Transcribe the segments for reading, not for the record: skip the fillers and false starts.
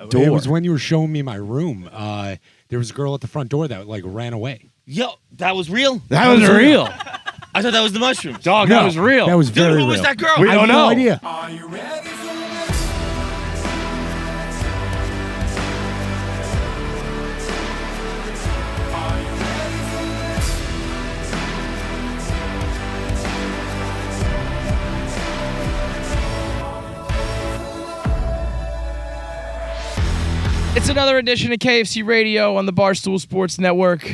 door. It was when you were showing me my room. There was a girl at the front door that like ran away. Yo, that was real? That was real. I thought that was the mushrooms. Dog, that was real. That was very Dude, real. who was that girl? We I don't have know. no idea. Are you ready for this? Are you ready for this? It's another edition of KFC Radio on the Barstool Sports Network.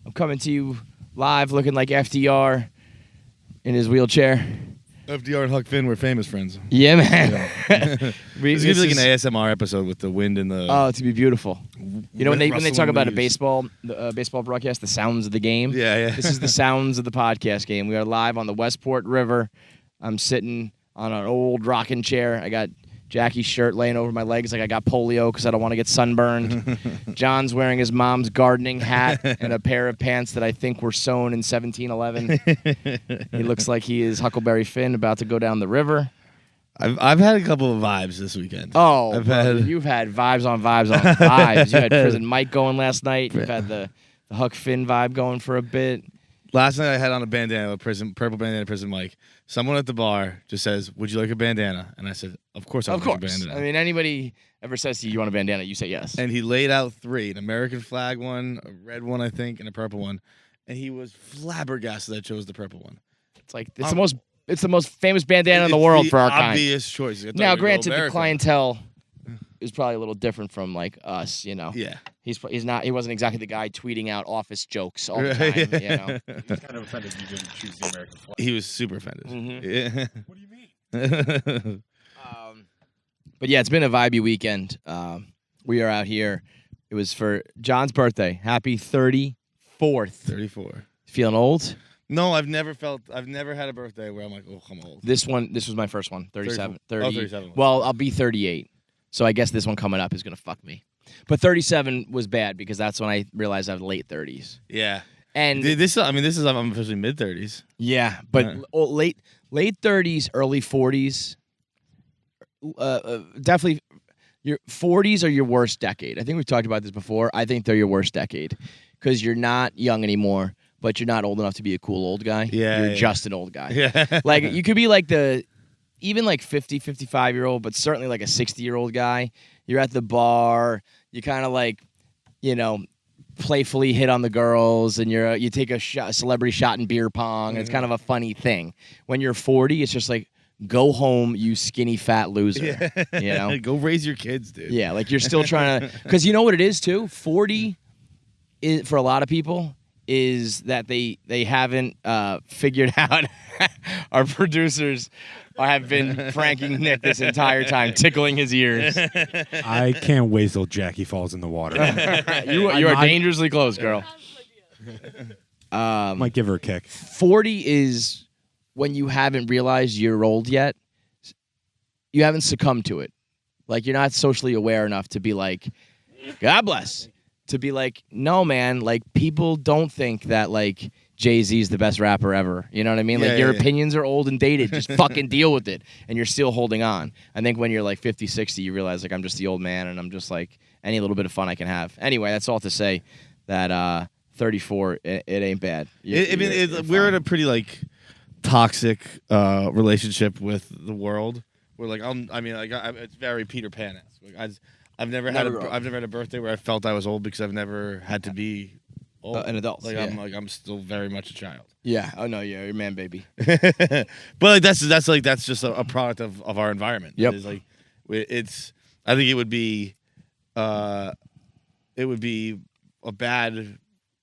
I'm coming to you live looking like FDR in his wheelchair. FDR and Huck Finn were famous friends. Yeah, man. It's going to be like an ASMR episode with the wind and the... Oh, to be beautiful. You know, when they rustling talk about a leaves. baseball broadcast, the sounds of the game. Yeah. This is the sounds of the podcast game. We are live on the Westport River. I'm sitting on an old rocking chair. I got Jackie's shirt laying over my legs like I got polio because I don't want to get sunburned. John's wearing his mom's gardening hat and a pair of pants that I think were sewn in 1711. He looks like he is Huckleberry Finn about to go down the river. I've had a couple of vibes this weekend. Oh, I've you've had vibes on vibes on vibes. You had Prison Mike going last night. You've had the Huck Finn vibe going for a bit. Last night I had on a bandana, purple bandana, Prison Mike. Someone at the bar just says, "Would you like a bandana?" And I said, "Of course, I Of want a course. bandana." I mean, anybody ever says to you, "You want a bandana?" You say yes. And he laid out 3: an American flag one, a red one, I think, and a purple one. And he was flabbergasted that I chose the purple one. It's like it's the most famous bandana in the world for our kind. Obvious choice. I thought Now, we'd go granted, the American. clientele is probably a little different from like us. You know, Yeah. he wasn't exactly the guy tweeting out office jokes all the time. You know, He's kind of offended you didn't choose the American flag. He was super offended. Mhm. Yeah. What do you mean? but yeah, it's been a vibey weekend. We are out here. It was for John's birthday. Happy 34th. 34. Feeling old? No, I've never had a birthday where I'm like, oh, I'm old. This was my first one. 37. 34. 30. Oh, 37. Well, I'll be 38. So I guess this one coming up is going to fuck me. But 37 was bad because that's when I realized I was late 30s. Yeah. And I'm officially mid 30s. yeah, but late 30s, early 40s, definitely your 40s are your worst decade. I think we've talked about this before. I think they're your worst decade because you're not young anymore, but you're not old enough to be a cool old guy. Yeah, You're yeah. just an old guy. Yeah. Like you could be like even like 50, 55-year-old, but certainly like a 60-year-old guy. You're at the bar, you kind of like, you know, playfully hit on the girls, and you take a celebrity shot in beer pong. And it's kind of a funny thing. When you're 40, it's just like, go home, you skinny fat loser. Yeah. You know? Go raise your kids, dude. Yeah, like you're still trying to, because you know what it is too. 40 is, for a lot of people, is that they haven't figured out. Our producers have been pranking Nick this entire time, tickling his ears. I can't wait till Jackie falls in the water. You are dangerously close, girl. Might give her a kick. 40 is when you haven't realized you're old yet. You haven't succumbed to it. Like, you're not socially aware enough to be like, God bless. To be like, no, man, like, people don't think that, like, Jay-Z's the best rapper ever. You know what I mean? Yeah, Like, your yeah. opinions are old and dated. Just fucking deal with it. And you're still holding on. I think when you're, like, 50, 60, you realize, like, I'm just the old man, and I'm just, like, any little bit of fun I can have. Anyway, that's all to say that 34, it ain't bad. We're in a pretty, like, toxic relationship with the world. We're like, it's very Peter Pan-esque. Like, I've never had a birthday where I felt I was old because I've never had to be old. An adult. Like, yeah. I'm still very much a child. Yeah. Oh no. Yeah. You're a man, baby. But like that's just a product of our environment. Yep. It's like I think it would be a bad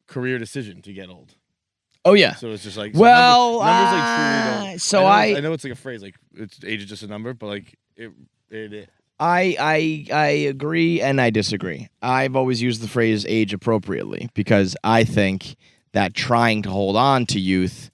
career decision to get old. Oh yeah. So it's just like Well, numbers like truly don't. so I know it's like a phrase, like age is just a number, but like it is. I agree and I disagree. I've always used the phrase age appropriately because I think that trying to hold on to youth,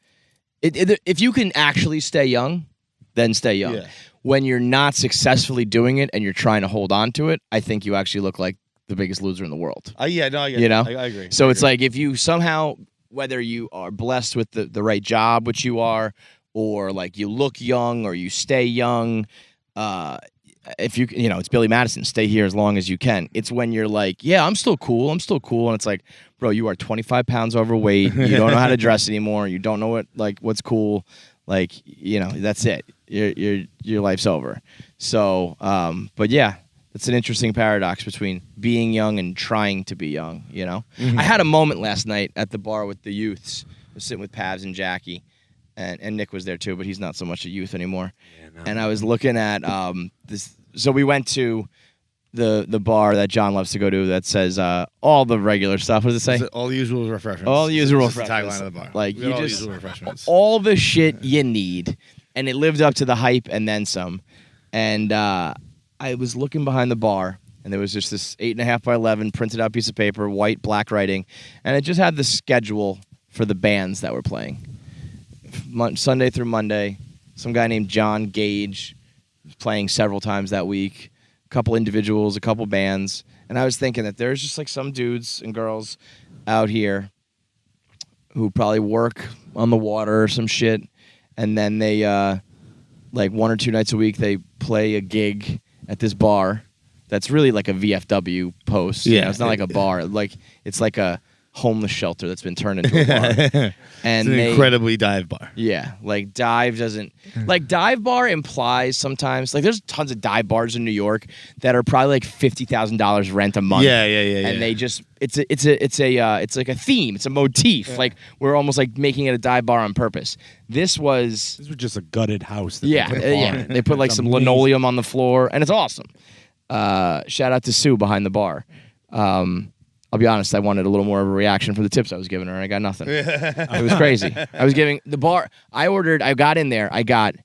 if you can actually stay young, then stay young. Yeah. When you're not successfully doing it and you're trying to hold on to it, I think you actually look like the biggest loser in the world. I get You know? it. I agree. So I it's agree. like if you somehow, whether you are blessed with the right job, which you are, or like you look young or you stay young, if it's Billy Madison, stay here as long as you can. It's when you're like, yeah, I'm still cool, and it's like, bro, you are 25 pounds overweight. You don't know how to dress anymore. You don't know what's cool. Like, that's it. Your life's over. So, but yeah, it's an interesting paradox between being young and trying to be young. Mm-hmm. I had a moment last night at the bar with the youths. I was sitting with Pavs and Jackie. And Nick was there too, but he's not so much a youth anymore. Yeah, no. And I was looking at this. So we went to the bar that John loves to go to that says all the regular stuff. What does it say? All the usual refreshments. All the usual refreshments. That's the tagline of the bar. Like you all just usual refreshments. All the shit you need, and it lived up to the hype and then some. And I was looking behind the bar, and there was just this 8.5 by 11 printed out piece of paper, white, black writing, and it just had the schedule for the bands that were playing. Sunday through Monday, some guy named John Gage was playing several times that week, a couple individuals, a couple bands, and I was thinking that there's just like some dudes and girls out here who probably work on the water or some shit, and then they like 1 or 2 nights a week they play a gig at this bar that's really like a VFW post. Yeah, it's not like a bar. Like it's like a homeless shelter that's been turned into a bar. And it's an incredibly dive bar. Yeah, like dive doesn't like dive bar implies sometimes like there's tons of dive bars in New York that are probably like $50,000 rent a month. Yeah. And they just it's like a theme, it's a motif. Yeah. Like we're almost like making it a dive bar on purpose. This was just a gutted house. That they put like some linoleum on the floor, and it's awesome. Shout out to Sue behind the bar. I'll be honest, I wanted a little more of a reaction from the tips I was giving her, and I got nothing. It was crazy. I was giving the bar. I got in there. I got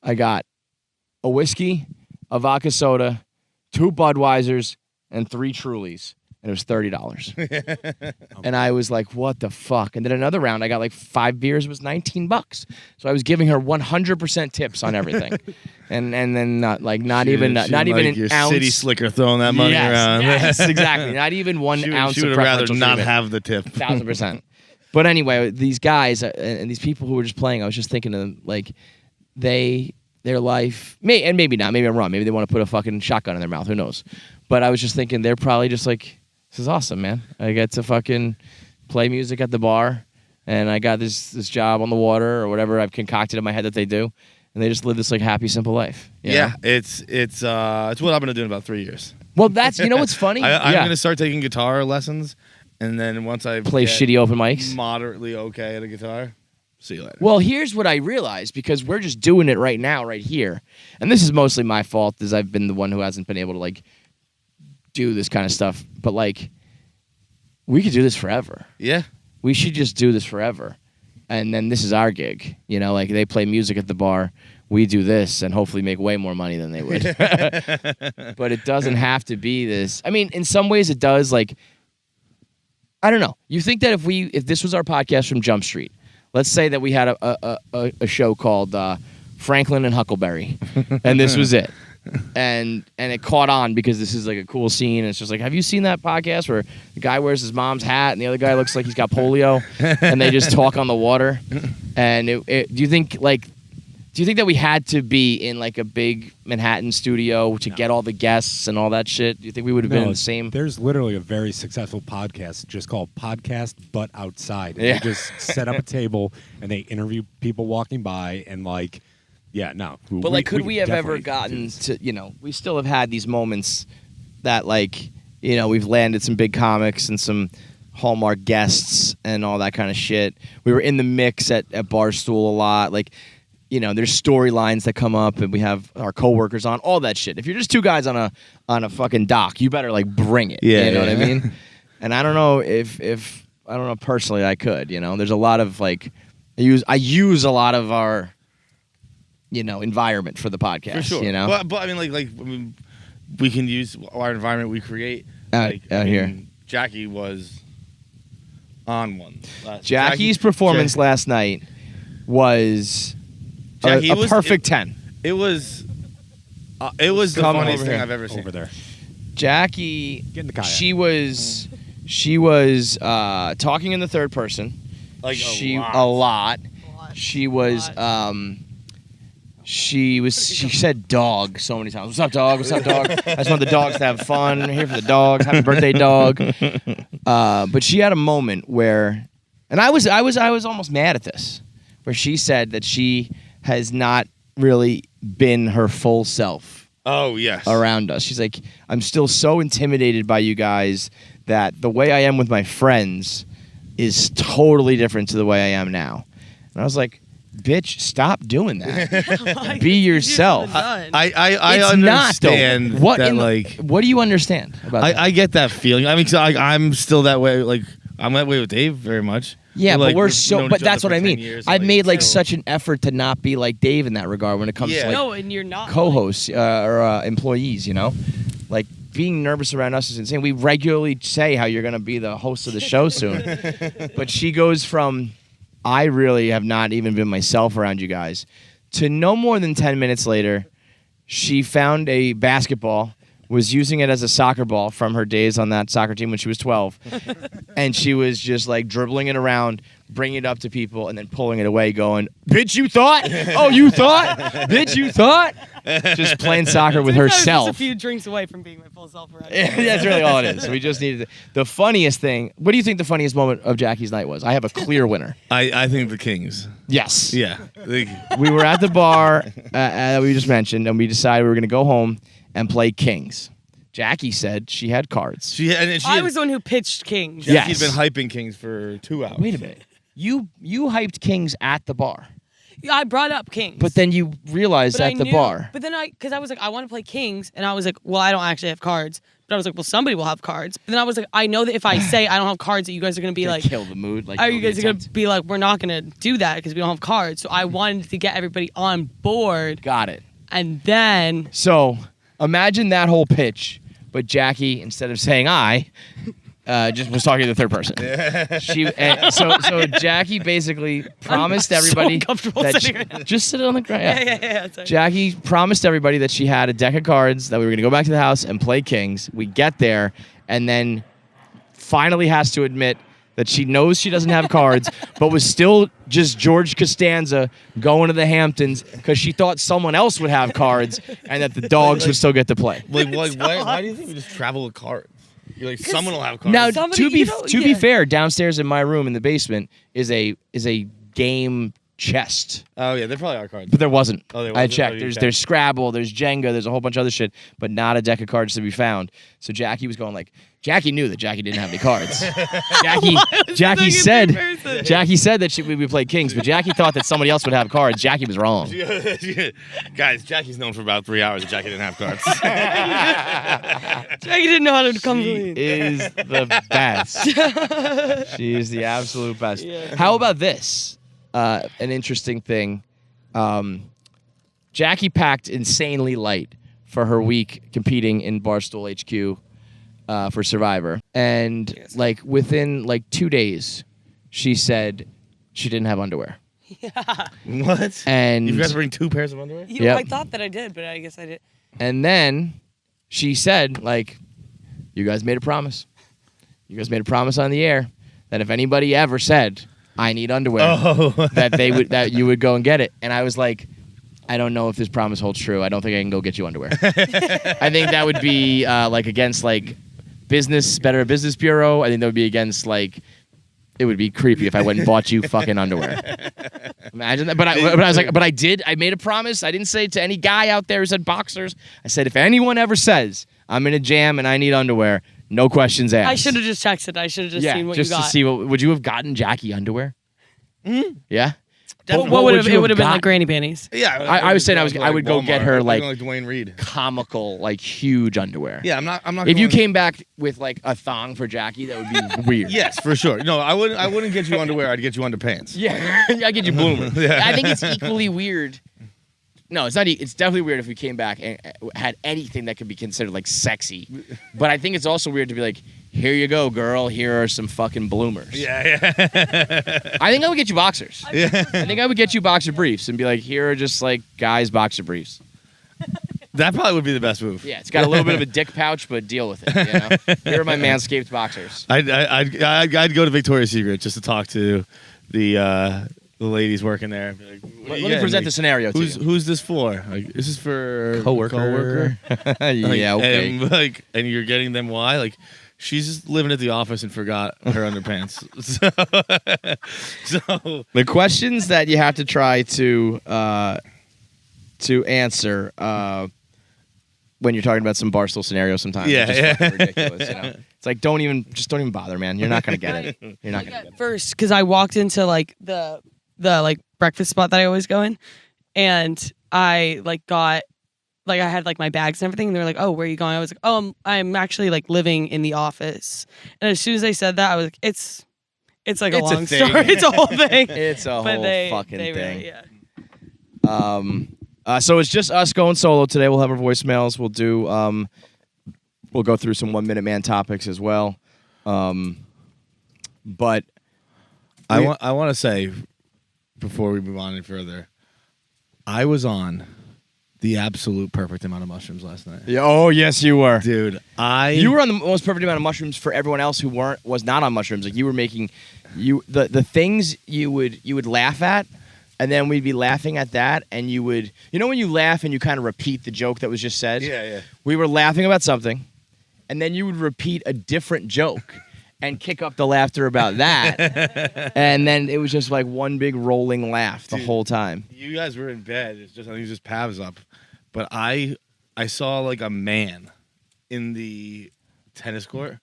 a whiskey, a vodka soda, 2 Budweisers, and 3 Trulies. And it was $30. And I was like, what the fuck? And then another round, I got like 5 beers. It was $19. So I was giving her 100% tips on everything. and then not even like an your ounce. City slicker throwing that money around. Yes, exactly. Not even 1 ounce she of would rather preferential not treatment. have the tip. 1,000%. But anyway, these guys and these people who were just playing, I was just thinking of them, like their life, and maybe not, maybe I'm wrong. Maybe they want to put a fucking shotgun in their mouth. Who knows? But I was just thinking they're probably just like, this is awesome, man. I get to fucking play music at the bar, and I got this job on the water or whatever I've concocted in my head that they do, and they just live this like happy, simple life. Yeah, it's what I'm gonna do in about 3 years. Well, that's what's funny. I'm gonna start taking guitar lessons, and then once I play shitty open mics, moderately okay at a guitar. See you later. Well, here's what I realized, because we're just doing it right now, right here, and this is mostly my fault, as I've been the one who hasn't been able to like do this kind of stuff, but like we could do this forever. Yeah, we should just do this forever, and then this is our gig. Like they play music at the bar, we do this, and hopefully make way more money than they would. But it doesn't have to be this. I mean, in some ways it does. Like, I don't know. You think that if this was our podcast from Jump Street, let's say that we had a show called Franklin and Huckleberry, and this was it. And it caught on because this is like a cool scene. And it's just like, have you seen that podcast where the guy wears his mom's hat and the other guy looks like he's got polio, and they just talk on the water? And do you think that we had to be in like a big Manhattan studio to get all the guests and all that shit? Do you think we would have been in the same? There's literally a very successful podcast just called Podcast But Outside. And Yeah. They just set up a table and they interview people walking by and like. Yeah, no. But like, could we have ever definitely gotten to, we still have had these moments that like, we've landed some big comics and some Hallmark guests and all that kind of shit. We were in the mix at Barstool a lot. Like, there's storylines that come up, and we have our coworkers on, all that shit. If you're just 2 guys on a fucking dock, you better like bring it. Yeah, you know what I mean? And I don't know if I don't know personally I could, there's a lot of like, I use a lot of our environment for the podcast. for sure. But I mean, we can use our environment we create out here. Jackie was on one. Jackie's performance last night was a perfect 10. It was the Come funniest over thing here. I've ever seen. over there. Jackie, Get in the kayak. she was talking in the third person. Like a lot. A lot. She was she said dog so many times. What's up, dog? What's up, dog? I just want the dogs to have fun. I'm here for the dogs. Happy birthday, dog. But she had a moment where, and I was almost mad at this, where she said that she has not really been her full self. Oh, yes. Around us. She's like, I'm still so intimidated by you guys that the way I am with my friends is totally different to the way I am now. And I was like, bitch, stop doing that. Be yourself. I It's understand not, though. What do you understand about that? I get that feeling. I mean, so I'm still that way. Like, I'm that way with Dave very much. Yeah, Like, but we're we've so. known But each other that's what for I 10 mean. years, I've made like still- such an effort to not be like Dave in that regard when it comes to like No, and you're not. co-hosts or employees. You know, like being nervous around us is insane. We regularly say how you're going to be the host of the show soon, but she goes from I really have not even been myself around you guys to no more than 10 minutes later, she found a basketball. Was using it as a soccer ball from her days on that soccer team when she was 12. And she was just like dribbling it around, bringing it up to people, and then pulling it away going, bitch, you thought? Oh, you thought? Bitch, you thought? Just playing soccer with I was just herself. a few drinks away from being my full self around. That's really all it is. We just needed the funniest thing. What do you think the funniest moment of Jackie's night was? I have a clear winner. I think the Kings. Yes. Yeah. Like, We were at the bar that we just mentioned, and we decided we were going to go home and play Kings. Jackie said she had cards. I was the one who pitched Kings. Yeah. Jackie'd been hyping Kings for 2 hours. Wait a minute. You hyped Kings at the bar, Yeah, I brought up Kings. but then you realized But I at the knew- bar. But then because I was like, I want to play Kings, and I was like, well, I don't actually have cards. But I was like, well, somebody will have cards. But then I was like, I know that if I say I don't have cards, that you guys are gonna be Gonna like, kill the mood. Like, are kill you the guys gonna attempt. be like, we're not gonna do that because we don't have cards. So I wanted to get everybody on board, Got it. and then So imagine that whole pitch, but Jackie, instead of saying I, just was talking to the third person. So Jackie basically promised everybody so uncomfortable that sitting right now. just sit on the ground. yeah. Sorry. Jackie promised everybody that she had a deck of cards, that we were going to go back to the house and play Kings. We get there, and then finally has to admit that she knows she doesn't have cards, but was still just George Costanza going to the Hamptons because she thought someone else would have cards and that the dogs would still get to play. Like, why do you think we just travel with cards? You're like, someone will have cards. Now, Somebody- to be you know, to be yeah. fair, downstairs in my room in the basement is a game chest. Oh, yeah, there probably are cards. But there wasn't. Oh, there I wasn't? checked. Oh, you There's checked. Scrabble, there's Jenga, there's a whole bunch of other shit, but not a deck of cards to be found. So Jackie was going like, Jackie knew that Jackie didn't have any cards. Jackie said that we play Kings, but Jackie thought that somebody else would have cards. Jackie was wrong. Guys, Jackie's known for about 3 hours that Jackie didn't have cards. Jackie didn't know how to come She clean. is the best. She is the absolute best. Yeah. How about this? An interesting thing. Jackie packed insanely light for her week competing in Barstool HQ for Survivor. And Yes. like within like 2 days, she said she didn't have underwear. What? And You forgot to bring 2 pairs of underwear? You know, Yep. I thought that I did, but I guess I did. And then she said, like, you guys made a promise. You guys made a promise on the air that if anybody ever said, I need underwear, that you would go and get it. And I was like, I don't know if this promise holds true. I don't think I can go get you underwear. I think that would be like against like Better Business Bureau. I think that would be against like, it would be creepy if I went and bought you fucking underwear. Imagine that. But I was like, but I did. I made a promise. I didn't say it to any guy out there who said boxers. I said, if anyone ever says I'm in a jam and I need underwear, no questions asked. I should have just texted. I should have just seen what just you got. to see what would you have gotten Jackie underwear? Yeah. What would have you it would have been got? like granny panties? Yeah. I was saying I would go get her, like Dwayne Reed. comical, like huge underwear. Yeah, I'm not. If you going- came back with like a thong for Jackie, that would be weird. Yes, for sure. No, I wouldn't get you underwear. I'd get you underpants. Yeah, I get you bloomer. Yeah. I think it's equally weird. No, it's not. It's definitely weird if we came back and had anything that could be considered like sexy. But I think it's also weird to be like, here you go, girl. Here are some fucking bloomers. Yeah. I think I would get you boxers. Yeah. I think I would get you boxer briefs and be like, here are just like guys' boxer briefs. That probably would be the best move. Yeah, it's got a little bit of a dick pouch, but deal with it. You know? Here are my Manscaped boxers. I'd go to Victoria's Secret just to talk to the the ladies working there. Be like, Let me present the scenario to you. Who's this for? Like, is this for Coworker. Yeah, okay. And you're getting them why? Like, she's just living at the office and forgot her underpants. So The questions that you have to try to answer when you're talking about some Barstool scenarios sometimes. Yeah, are just yeah. fucking ridiculous. You know? It's like don't even bother, man. You're not gonna get it. You're not gonna get it. First, because I walked into like the like breakfast spot that I always go in, and I like got like I had like my bags and everything. And they were like, "Oh, where are you going?" I was like, "Oh, I'm actually like living in the office." And as soon as they said that, I was like, "It's like a It's a long thing. story. It's a whole thing." It's a But whole they fucking they thing. Really, yeah. So it's just us going solo today. We'll have our voicemails. We'll do. We'll go through some 1 Minute Man topics as well. But I want to say before we move on any further, I was on the absolute perfect amount of mushrooms last night. yeah, oh yes, you were. Dude, You were on the most perfect amount of mushrooms for everyone else who was not on mushrooms. Like you were making the things you would laugh at, and then we'd be laughing at that, and you would when you laugh and you kind of repeat the joke that was just said. Yeah. We were laughing about something, and then you would repeat a different joke and kick up the laughter about that, and then it was just like one big rolling laugh the Dude. whole time. You guys were in bed. It's just I think it was just Pav's up, but I saw like a man in the tennis court,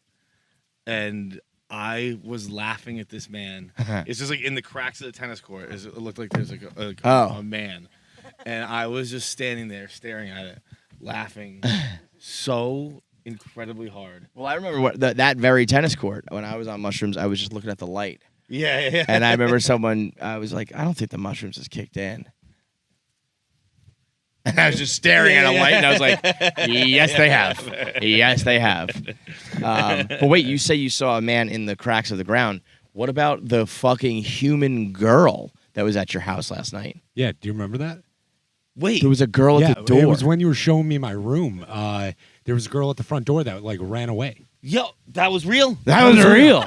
and I was laughing at this man. It's just like in the cracks of the tennis court. It looked like there's like a man, and I was just standing there staring at it, laughing so incredibly hard. Well, I remember that very tennis court when I was on mushrooms. I was just looking at the light. Yeah. And I remember I was like, I don't think the mushrooms has kicked in. And I was just staring at a light, and I was like, yes, they have. Yes, they have. But wait, you say you saw a man in the cracks of the ground. What about the fucking human girl that was at your house last night? Yeah, do you remember that? Wait. There was a girl at the door. It was when you were showing me my room. There was a girl at the front door that like ran away. Yo, that was real? That was real.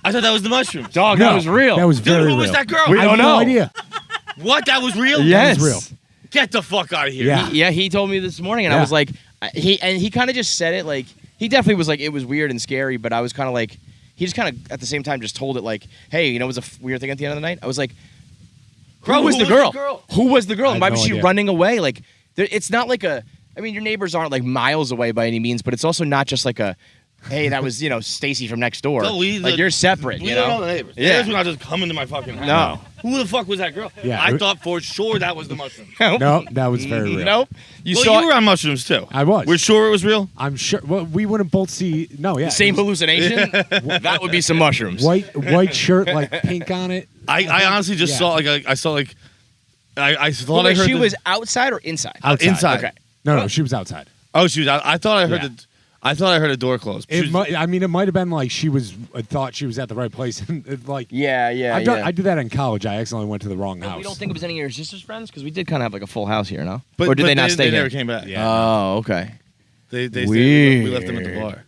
I thought that was the mushrooms. Dog, No, that was real. That was Dude, very who real. was that girl? We I don't have know. no idea. What? That was real? Yes. That was real. Get the fuck out of here. Yeah. He told me this morning, and I Yeah. was like, he kind of just said it like, he definitely was like, it was weird and scary, but I was kind of like, he just kind of at the same time just told it like, hey, it was a weird thing at the end of the night. I was like, Bro, who was the girl? Who was the girl? I And why had was no she idea. running away? Like, it's not like I mean, your neighbors aren't like miles away by any means, but it's also not just like hey, that was, Stacy from next door. No, you're separate, We you don't know? know the neighbors. Yeah. The neighbors were not just coming to my fucking house. No. Who the fuck was that girl? Yeah. I thought for sure that was the mushroom. No, that was very real. Nope. You Well, saw you were on mushrooms too. I was. We're sure it was real? I'm sure. Well, we wouldn't both see. No, yeah. the same it was hallucination. That would be some mushrooms. white shirt, like pink on it. I honestly just Yeah. saw I saw like I thought Wait, I heard she the- was outside or inside? Outside. inside. Okay. No, she was outside. Oh, she was out. I thought I heard Yeah. I thought I heard a door close. She It was- might. I mean, it might have been like she was. Thought she was at the right place. And like, Yeah, yeah, I did that in college. I accidentally went to the wrong house. We don't think it was any of your sister's friends because we did kind of have like a full house here, no? but, or did but they not stay They here? never came back. Yeah. Oh, okay. They stayed, Weird. we left them at the bar.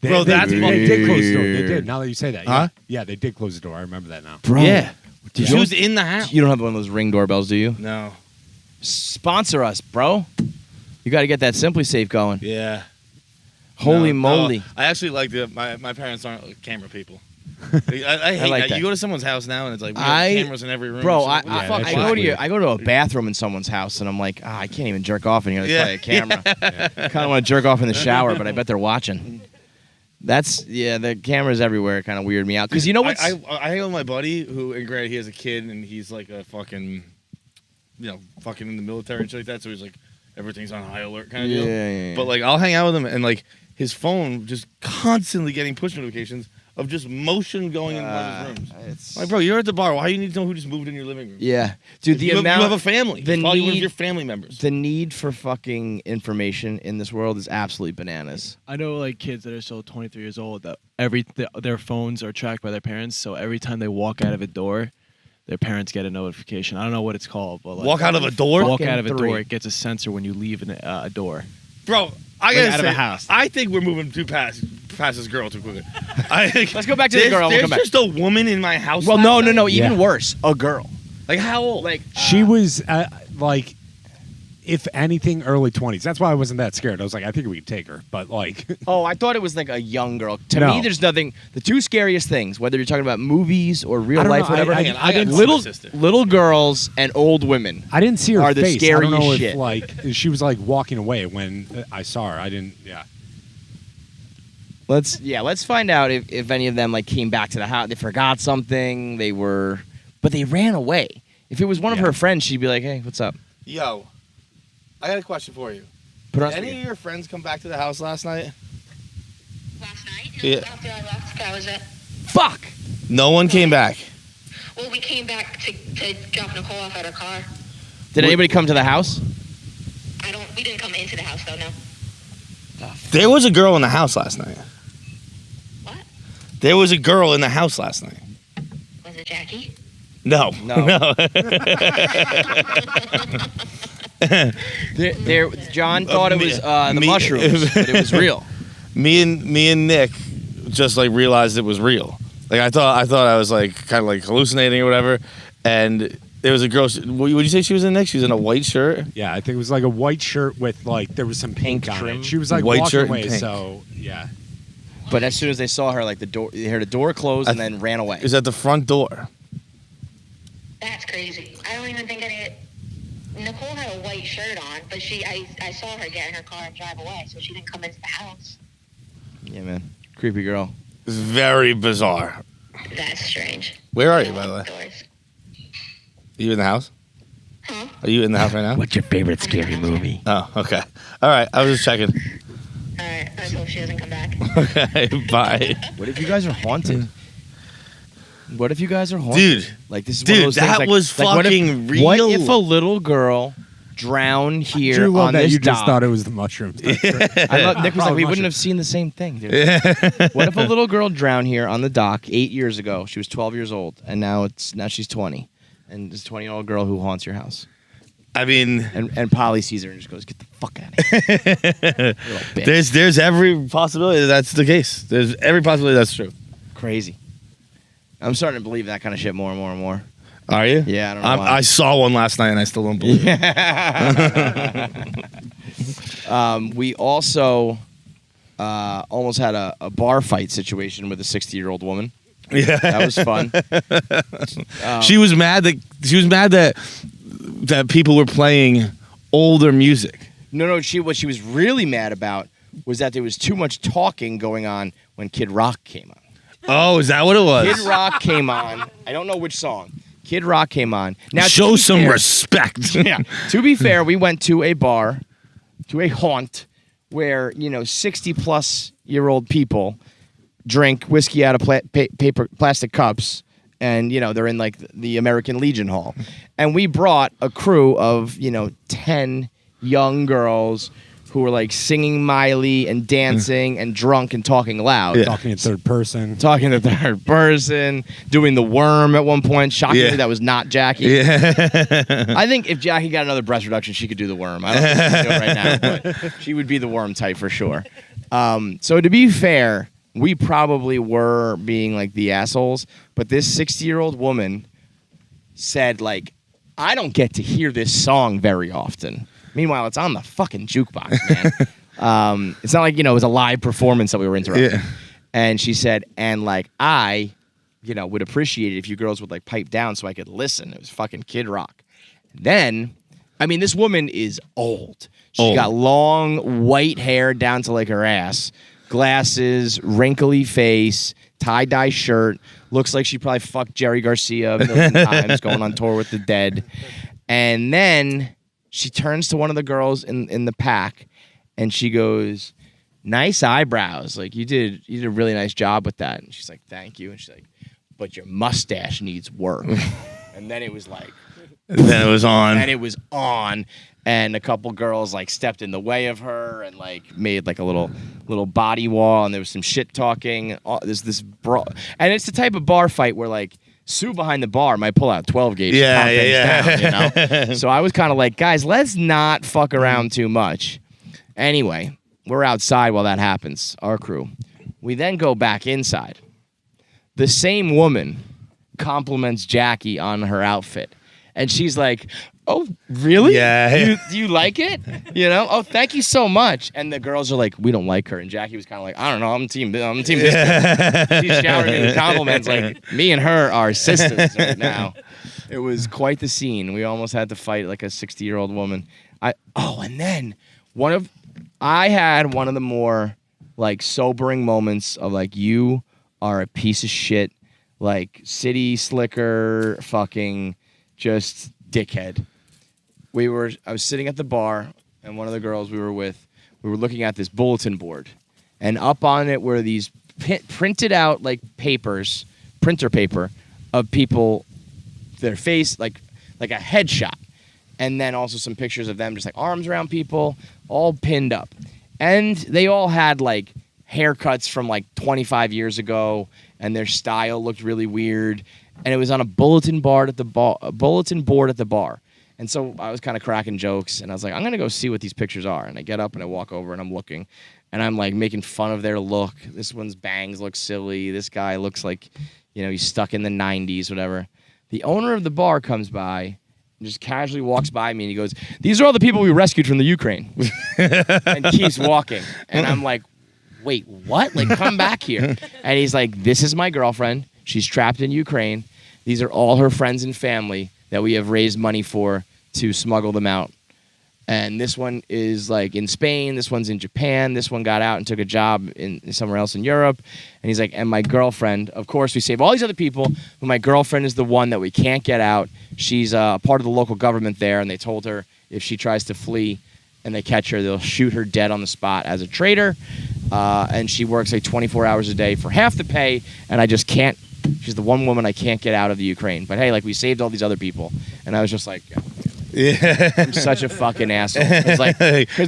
They, Bro, they, that's they, fucking did close the door. They weird. did. Now that you say that, Huh? Yeah, they did close the door. I remember that now. Bro. Yeah. Did She you, was in the house. you don't have one of those Ring doorbells, do you? No. Sponsor us, bro. You got to get that Simply Safe going. Yeah. Holy No, moly. no. I actually like my parents aren't like camera people. I hate like that. that. You go to someone's house now and it's like we I- have cameras in every room. Bro, or something. Yeah, I that's go to weird. I go to a bathroom in someone's house and I'm like, I can't even jerk off in here. Let's Yeah. play a camera. I kind of want to jerk off in the shower, but I bet they're watching. The cameras everywhere kind of weird me out because you know what's I hang out with my buddy who, and granted, he has a kid and he's like a fucking, fucking in the military and shit like that. So he's like, everything's on high alert kind of deal. Yeah. But like, I'll hang out with him and like his phone just constantly getting push notifications of just motion going in his rooms. it's Like, bro, you're at the bar. Why do you need to know who just moved in your living room? yeah, dude. The you amount have a family. the It's probably one of need- your family members. the need for fucking information in this world is absolutely bananas. I know like kids that are still 23 years old that their phones are tracked by their parents, so every time they walk out of a door, their parents get a notification. I don't know what it's called, but like Walk out of a door? walk out of a Fucking door, three. it gets a sensor when you leave a door. Bro, I Like, gotta out of say, a house. I think we're moving too past this girl too quickly. Let's go back to the girl. We'll There's come back. just a woman in my house. Well, last no, night. even Yeah. worse, a girl. Like how old? Like She was like, if anything, early 20s. That's why I wasn't that scared. I was like, I think we could take her. But like, oh, I thought it was like a young girl. To No. me, there's nothing. The two scariest things, whether you're talking about movies or real I don't life, know, whatever, I didn't see little my sister. little girls and old women. I didn't see her Are the face. I don't know scariest if shit. like she was like walking away when I saw her. I didn't. Yeah. Let's find out if any of them like came back to the house. They forgot something. But they ran away. If it was one of Yeah. her friends, she'd be like, "Hey, what's up?" Yo, I got a question for you. Put on Did any speaker. of your friends come back to the house last night? Last night? Yeah. After I left, that was it. Fuck. No one came back. Well, we came back to drop Nicole off at her car. Did anybody come to the house? We didn't come into the house, though, no. There was a girl in the house last night. What? There was a girl in the house last night. Was it Jackie? No. No. John thought it was the me- mushrooms, but it was real. me and Nick just like realized it was real. Like I thought I was like kind of like hallucinating or whatever, and there was a girl. What would you say she was in, Nick? She was in a white shirt. Yeah, I think it was like a white shirt with like there was some pink, Pink on trim. it. She was like White walking shirt and away. pink. So yeah, But as soon as they saw her, like they heard the door close and then ran away. It was at the front door. That's crazy. I don't even think Nicole had a white shirt on, but I saw her get in her car and drive away, so she didn't come into the house. Yeah, man. Creepy girl. It's very bizarre. That's strange. Where are you, by the way? Doors. Are you in the house? Huh? Are you in the house right now? What's your favorite scary movie? Oh, okay. All right. I was just checking. All right, let's hope she doesn't come back. Okay. Bye. What if you guys are haunted? What if you guys are haunted? Dude. Like this is one of Dude, those things, that like, was like, fucking what if, What real. if a little girl drowned here Drew, love on that this you dock? just thought it was the mushrooms. That's great. I love, Nick was like, Probably we wouldn't have seen the same thing, dude. What if a little girl drowned here on the dock 8 years ago? She was 12 years old, and now she's 20, and this 20-year-old girl who haunts your house. I mean, And Polly sees her and just goes, "Get the fuck out of here." Little bitch. there's every possibility that's the case. There's every possibility that's true. Crazy. I'm starting to believe that kind of shit more and more and more. Are you? Yeah, I don't know why. I saw one last night and I still don't believe it. We also almost had a bar fight situation with a 60-year-old woman. Yeah. That was fun. She was mad that people were playing older music. No, what she was really mad about was that there was too much talking going on when Kid Rock came on. Oh, is that what it was? Kid Rock came on. I don't know which song. Kid Rock came on. Now to Show be some fair- respect. Yeah. To be fair, we went to a bar, to a haunt, where 60-plus-year-old people drink whiskey out of plastic cups, and they're in like the American Legion Hall, and we brought a crew of 10 young girls who were like singing Miley and dancing and drunk and talking loud. Yeah. Talking in third person. Talking to third person, doing the worm at one point. Shockingly, Yeah. that was not Jackie. Yeah. I think if Jackie got another breast reduction, she could do the worm. I don't think she can do it right now, but she would be the worm type for sure. So to be fair, we probably were being like the assholes, but this 60-year-old woman said like, I don't get to hear this song very often. Meanwhile, it's on the fucking jukebox, man. It's not like, it was a live performance that we were interrupting. Yeah. And she said, and like, I, would appreciate it if you girls would like pipe down so I could listen. It was fucking Kid Rock. Then, I mean, this woman is old. She's Old. got long white hair down to like her ass, glasses, wrinkly face, tie-dye shirt. Looks like she probably fucked Jerry Garcia a million times going on tour with the Dead. And then she turns to one of the girls in the pack and she goes, "Nice eyebrows. Like you did a really nice job with that." And she's like, "Thank you." And she's like, "But your mustache needs work." And then it was like, And then it was on. and it was on, and a couple girls like stepped in the way of her and like made like a little body wall, and there was some shit talking. There's this and it's the type of bar fight where like Sue behind the bar might pull out 12 gauge. to Yeah, calm yeah, things yeah. down, So I was kind of like, guys, let's not fuck around too much. Anyway, we're outside while that happens. Our crew. We then go back inside. The same woman compliments Jackie on her outfit. And she's like, oh, really? Yeah. Do you like it? You know? Oh, thank you so much. And the girls are like, we don't like her. And Jackie was kind of like, I don't know. I'm team Biscuit. She's showering me with compliments. Like, me and her are sisters right now. It was quite the scene. We almost had to fight like a 60-year-old woman. And then I had one of the more like sobering moments of like, you are a piece of shit, like city slicker, fucking just dickhead. I was sitting at the bar, and one of the girls we were with, we were looking at this bulletin board, and up on it were these printed out like printer paper of people, their face, like a headshot, and then also some pictures of them just like arms around people, all pinned up. And they all had like haircuts from like 25 years ago, and their style looked really weird. And it was on a bulletin board at the bar. And so I was kind of cracking jokes, and I was like, I'm gonna go see what these pictures are. And I get up and I walk over and I'm looking, and I'm like making fun of their look. This one's bangs look silly. This guy looks like, he's stuck in the 90s, whatever. The owner of the bar comes by and just casually walks by me, and he goes, these are all the people we rescued from the Ukraine. And keeps walking. And I'm like, wait, what? Like, come back here. And he's like, this is my girlfriend. She's trapped in Ukraine. These are all her friends and family that we have raised money for to smuggle them out. And this one is like in Spain. This one's in Japan. This one got out and took a job in somewhere else in Europe. And he's like, and my girlfriend, of course, we save all these other people, but my girlfriend is the one that we can't get out. She's a part of the local government there, and they told her if she tries to flee and they catch her, they'll shoot her dead on the spot as a traitor. And she works like 24 hours a day for half the pay, and I just can't. She's the one woman I can't get out of the Ukraine. But hey, like, we saved all these other people. And I was just like, Yeah. I'm such a fucking asshole. It's like,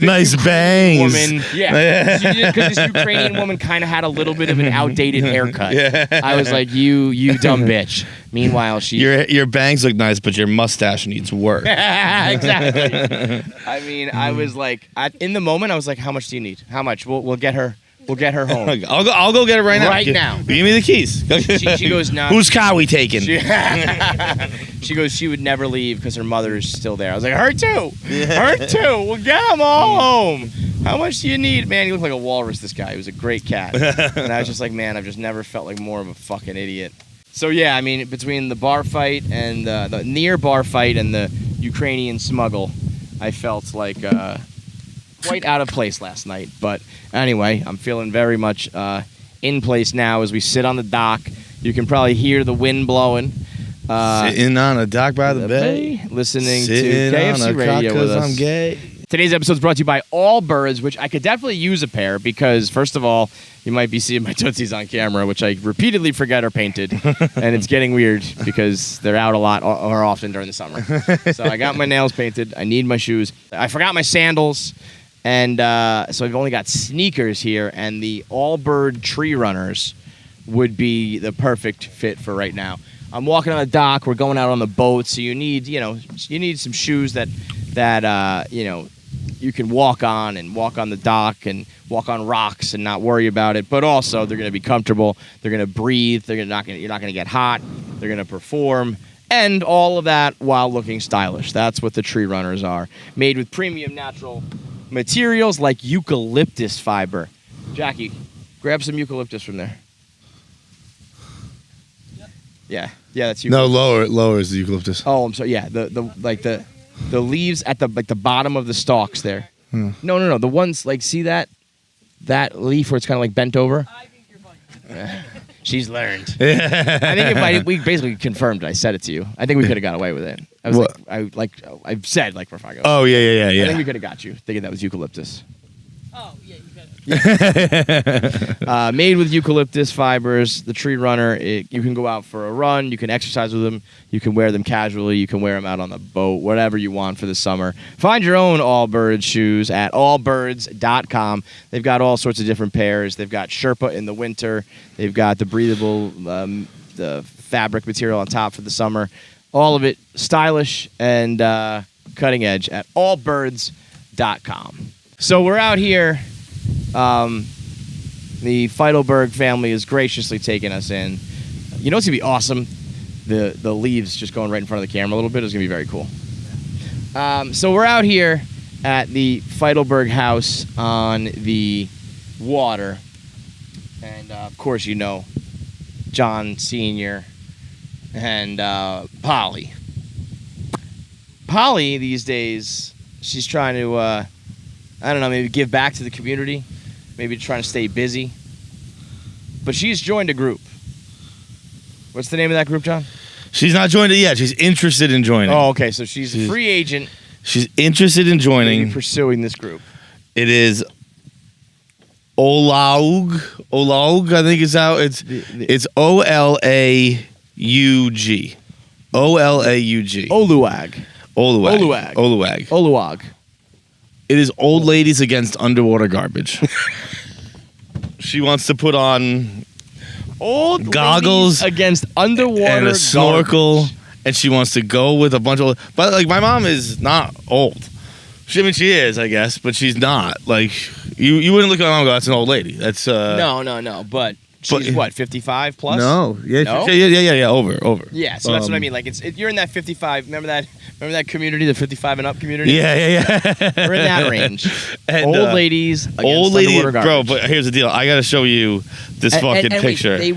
nice bangs. Woman, yeah. Because this Ukrainian woman kind of had a little bit of an outdated haircut. Yeah. I was like, you dumb bitch. Meanwhile, your bangs look nice, but your mustache needs work. Exactly. I mean, I was like, in the moment, I was like, how much do you need? How much? We'll get her. We'll get her home. I'll go get her right now. Right now. Give me the keys. She goes, no. Whose car we taking? She goes, she would never leave because her mother is still there. I was like, her too. Her too. We'll get them all home. How much do you need? Man, he looked like a walrus, this guy. He was a great cat. And I was just like, man, I've just never felt like more of a fucking idiot. So, yeah, I mean, between the bar fight and the near bar fight and the Ukrainian smuggle, I felt like quite out of place last night. But anyway, I'm feeling very much in place now as we sit on the dock. You can probably hear the wind blowing. Sitting on a dock by the bay, listening sitting to KFC on a Radio with us. I'm gay. Today's episode is brought to you by Allbirds, which I could definitely use a pair because, first of all, you might be seeing my tootsies on camera, which I repeatedly forget are painted, and it's getting weird because they're out a lot or often during the summer. So I got my nails painted. I need my shoes. I forgot my sandals, and so I've only got sneakers here, and the Allbird Tree Runners would be the perfect fit for right now. I'm walking on the dock. We're going out on the boat, so you need some shoes that you can walk on the dock and walk on rocks and not worry about it. But also, they're going to be comfortable. They're going to breathe. You're not going to get hot. They're going to perform, and all of that while looking stylish. That's what the Tree Runners are. Made with premium natural materials like eucalyptus fiber. Jackie, grab some eucalyptus from there. Yeah, that's eucalyptus. No, lower is the eucalyptus. Oh, I'm sorry. Yeah, the leaves at the bottom of the stalks there. No. The ones like, see that leaf where it's kind of like bent over. I think you're funny. She's learned. I think we basically confirmed. I said it to you. I think we could have got away with it. I was I've said like Rafago. Oh yeah. I think we could have got you thinking that was eucalyptus. Oh, yeah, you could. Made with eucalyptus fibers, the Tree Runner. You can go out for a run. You can exercise with them. You can wear them casually. You can wear them out on the boat, whatever you want for the summer. Find your own Allbirds shoes at allbirds.com. They've got all sorts of different pairs. They've got Sherpa in the winter. They've got the breathable the fabric material on top for the summer. All of it stylish and cutting edge at allbirds.com. So we're out here. The Feidelberg family has graciously taken us in. You know what's going to be awesome? the leaves just going right in front of the camera a little bit is gonna be very cool. So we're out here at the Feidelberg house on the water, and of course you know John Sr. and Polly. Polly these days, she's trying to I don't know, maybe give back to the community, maybe trying to stay busy, but she's joined a group. What's the name of that group, John? She's not joined it yet. She's interested in joining. Oh, okay. So she's a free agent. She's interested in joining. Maybe pursuing this group. It is Olaug. Olaug, I think is out. It's OLAUG. OLAUG. Oluwag. Oluwag. Oluwag. Oluwag. It is old ladies against underwater garbage. She wants to put on Old goggles ladies against underwater and a snorkel, garbage. and she wants to go with a bunch of. But like, my mom is not old. I mean, she is, I guess, but she's not. Like, you wouldn't look at my mom and go, "That's an old lady." That's No. But she's what, 55 plus? No, yeah, No? yeah, over. Yeah, so that's what I mean. Like, you're in that 55. Remember that community, the 55 and up community? Yeah. We're in that range. And, old ladies against old lady, underwater bro. garbage. But here's the deal. I gotta show you this fucking and picture. Wait,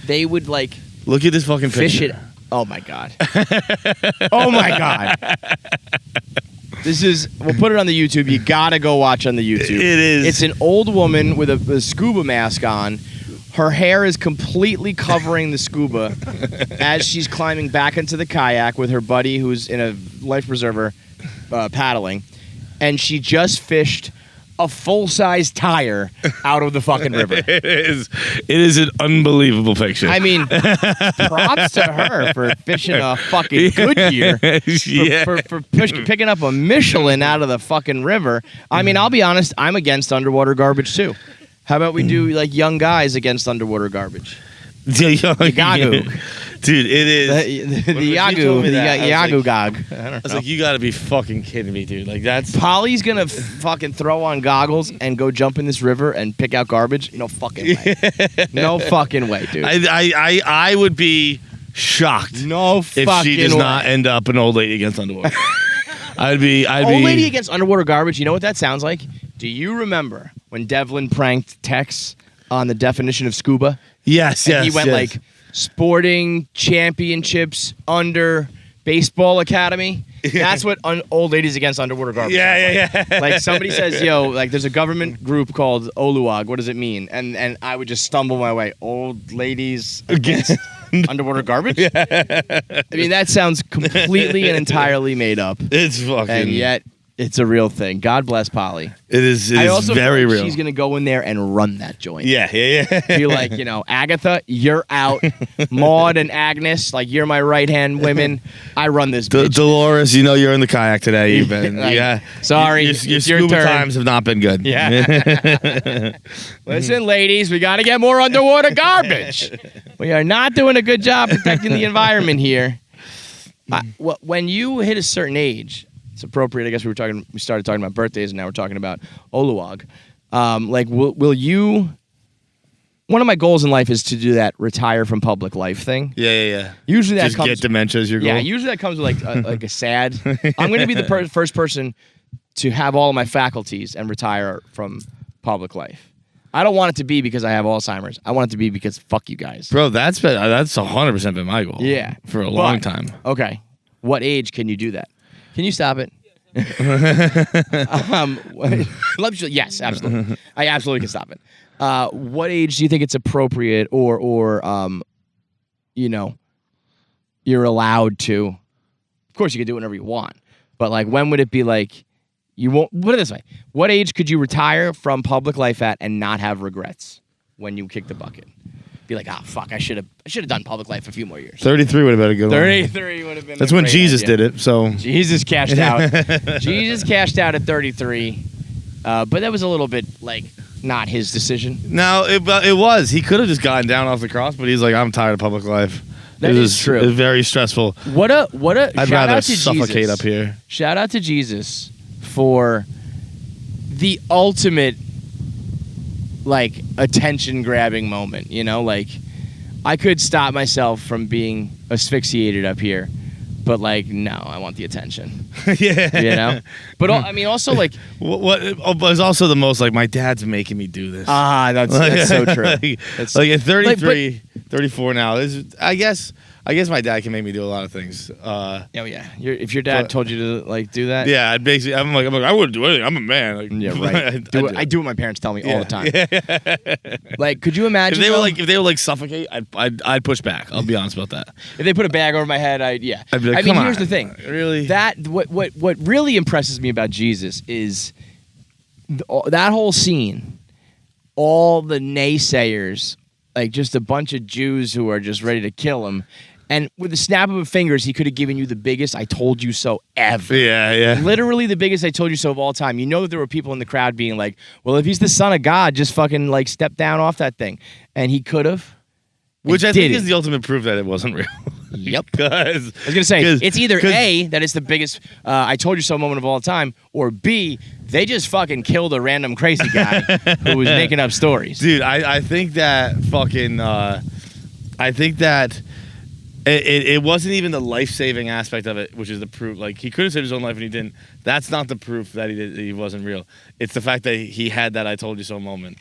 they would like Look at this fucking fish picture. it. Oh my god. Oh my god. We'll put it on the YouTube. You gotta go watch on the YouTube. It is. It's an old woman with a scuba mask on. Her hair is completely covering the scuba as she's climbing back into the kayak with her buddy who's in a life preserver paddling. And she just fished a full-size tire out of the fucking river. It is an unbelievable picture. I mean, props to her for fishing a fucking Goodyear, for picking up a Michelin out of the fucking river. I mean, I'll be honest, I'm against underwater garbage too. How about we do like young guys against underwater garbage? The Yagoo. Dude, it is. The Yagoo. The Yagoo Gog. I was like, you gotta be fucking kidding me, dude. Like, that's. Polly's gonna fucking throw on goggles and go jump in this river and pick out garbage? No fucking way. No fucking way, dude. I would be shocked No if fucking she does way. not end up an old lady against underwater. I'd be. Old lady against underwater garbage. You know what that sounds like? Do you remember when Devlin pranked Tex on the definition of scuba? Yes. And he went like sporting championships under baseball academy. That's what old ladies against underwater garbage. Yeah. Like somebody says, yo, like there's a government group called Oluwag. What does it mean? And I would just stumble my way. Old ladies against underwater garbage? I mean, that sounds completely and entirely made up. It's fucking. And yet, it's a real thing. God bless Polly. It is I also very feel like real. she's going to go in there and run that joint. Yeah. Be like, Agatha, you're out. Maud and Agnes, like, you're my right-hand women. I run this bitch. Dolores, you're in the kayak today. You've been, Like, sorry, Your it's your scuba turn. times have not been good. Yeah. Listen, ladies, we got to get more underwater garbage. We are not doing a good job protecting the environment here. When you hit a certain age, it's appropriate. I guess we started talking about birthdays, and now we're talking about Oluwag. Will you? One of my goals in life is to do that retire from public life thing. Yeah. Usually that Just comes. get dementia as your goal. Yeah, usually that comes with like a sad. I'm going to be the first person to have all of my faculties and retire from public life. I don't want it to be because I have Alzheimer's. I want it to be because fuck you guys. Bro, that's 100% been my goal. Yeah, for a long time. Okay, what age can you do that? Can you stop it? Yes, absolutely. I absolutely can stop it. What age do you think it's appropriate, or you're allowed to? Of course, you can do whatever you want, but like, when would it be like you won't? Put it this way: what age could you retire from public life at and not have regrets when you kick the bucket? Be like, fuck, I should have done public life a few more years. 33 would have been a good one. 33 would have been. That's a when great Jesus idea. did it. So Jesus cashed out. Jesus cashed out at 33, but that was a little bit like not his decision. No, it was. He could have just gotten down off the cross, but he's like, I'm tired of public life. That is true. It was very stressful. What a I'd shout rather out to suffocate Jesus. up here. Shout out to Jesus for the ultimate like attention grabbing moment. I could stop myself from being asphyxiated up here, but like, no, I want the attention. Yeah. You know? But I mean, also like, What was also the most like my dad's making me do this. that's so true. That's, Like at 33, 34 now. I guess my dad can make me do a lot of things. oh yeah. If your dad But- told you to like do that, Yeah, I'm like I wouldn't do anything. I'm a man. Like, yeah, right. I do what my parents tell me all the time. Like, could you imagine If though, they would like suffocate, I'd push back. I'll be honest about that. if they put a bag over my head? I'd be like, I mean, come here's on. the thing. Really? That what really impresses me about Jesus is that whole scene. All the naysayers, like just a bunch of Jews who are just ready to kill him. And with the snap of his fingers, he could have given you the biggest "I told you so" ever. Yeah. Literally the biggest "I told you so" of all time. You know that there were people in the crowd being like, "Well, if he's the son of God, just fucking like step down off that thing." And he could have. Which I think didn't. is the ultimate proof that it wasn't real. Yep. Because I was gonna say it's either A, that it's the biggest "I told you so" moment of all time, or B, they just fucking killed a random crazy guy who was making up stories. dude, I think that fucking I think that it wasn't even the life-saving aspect of it, which is the proof. Like he could have saved his own life and he didn't. That's not the proof that he wasn't real. It's the fact that he had that "I told you so" moment.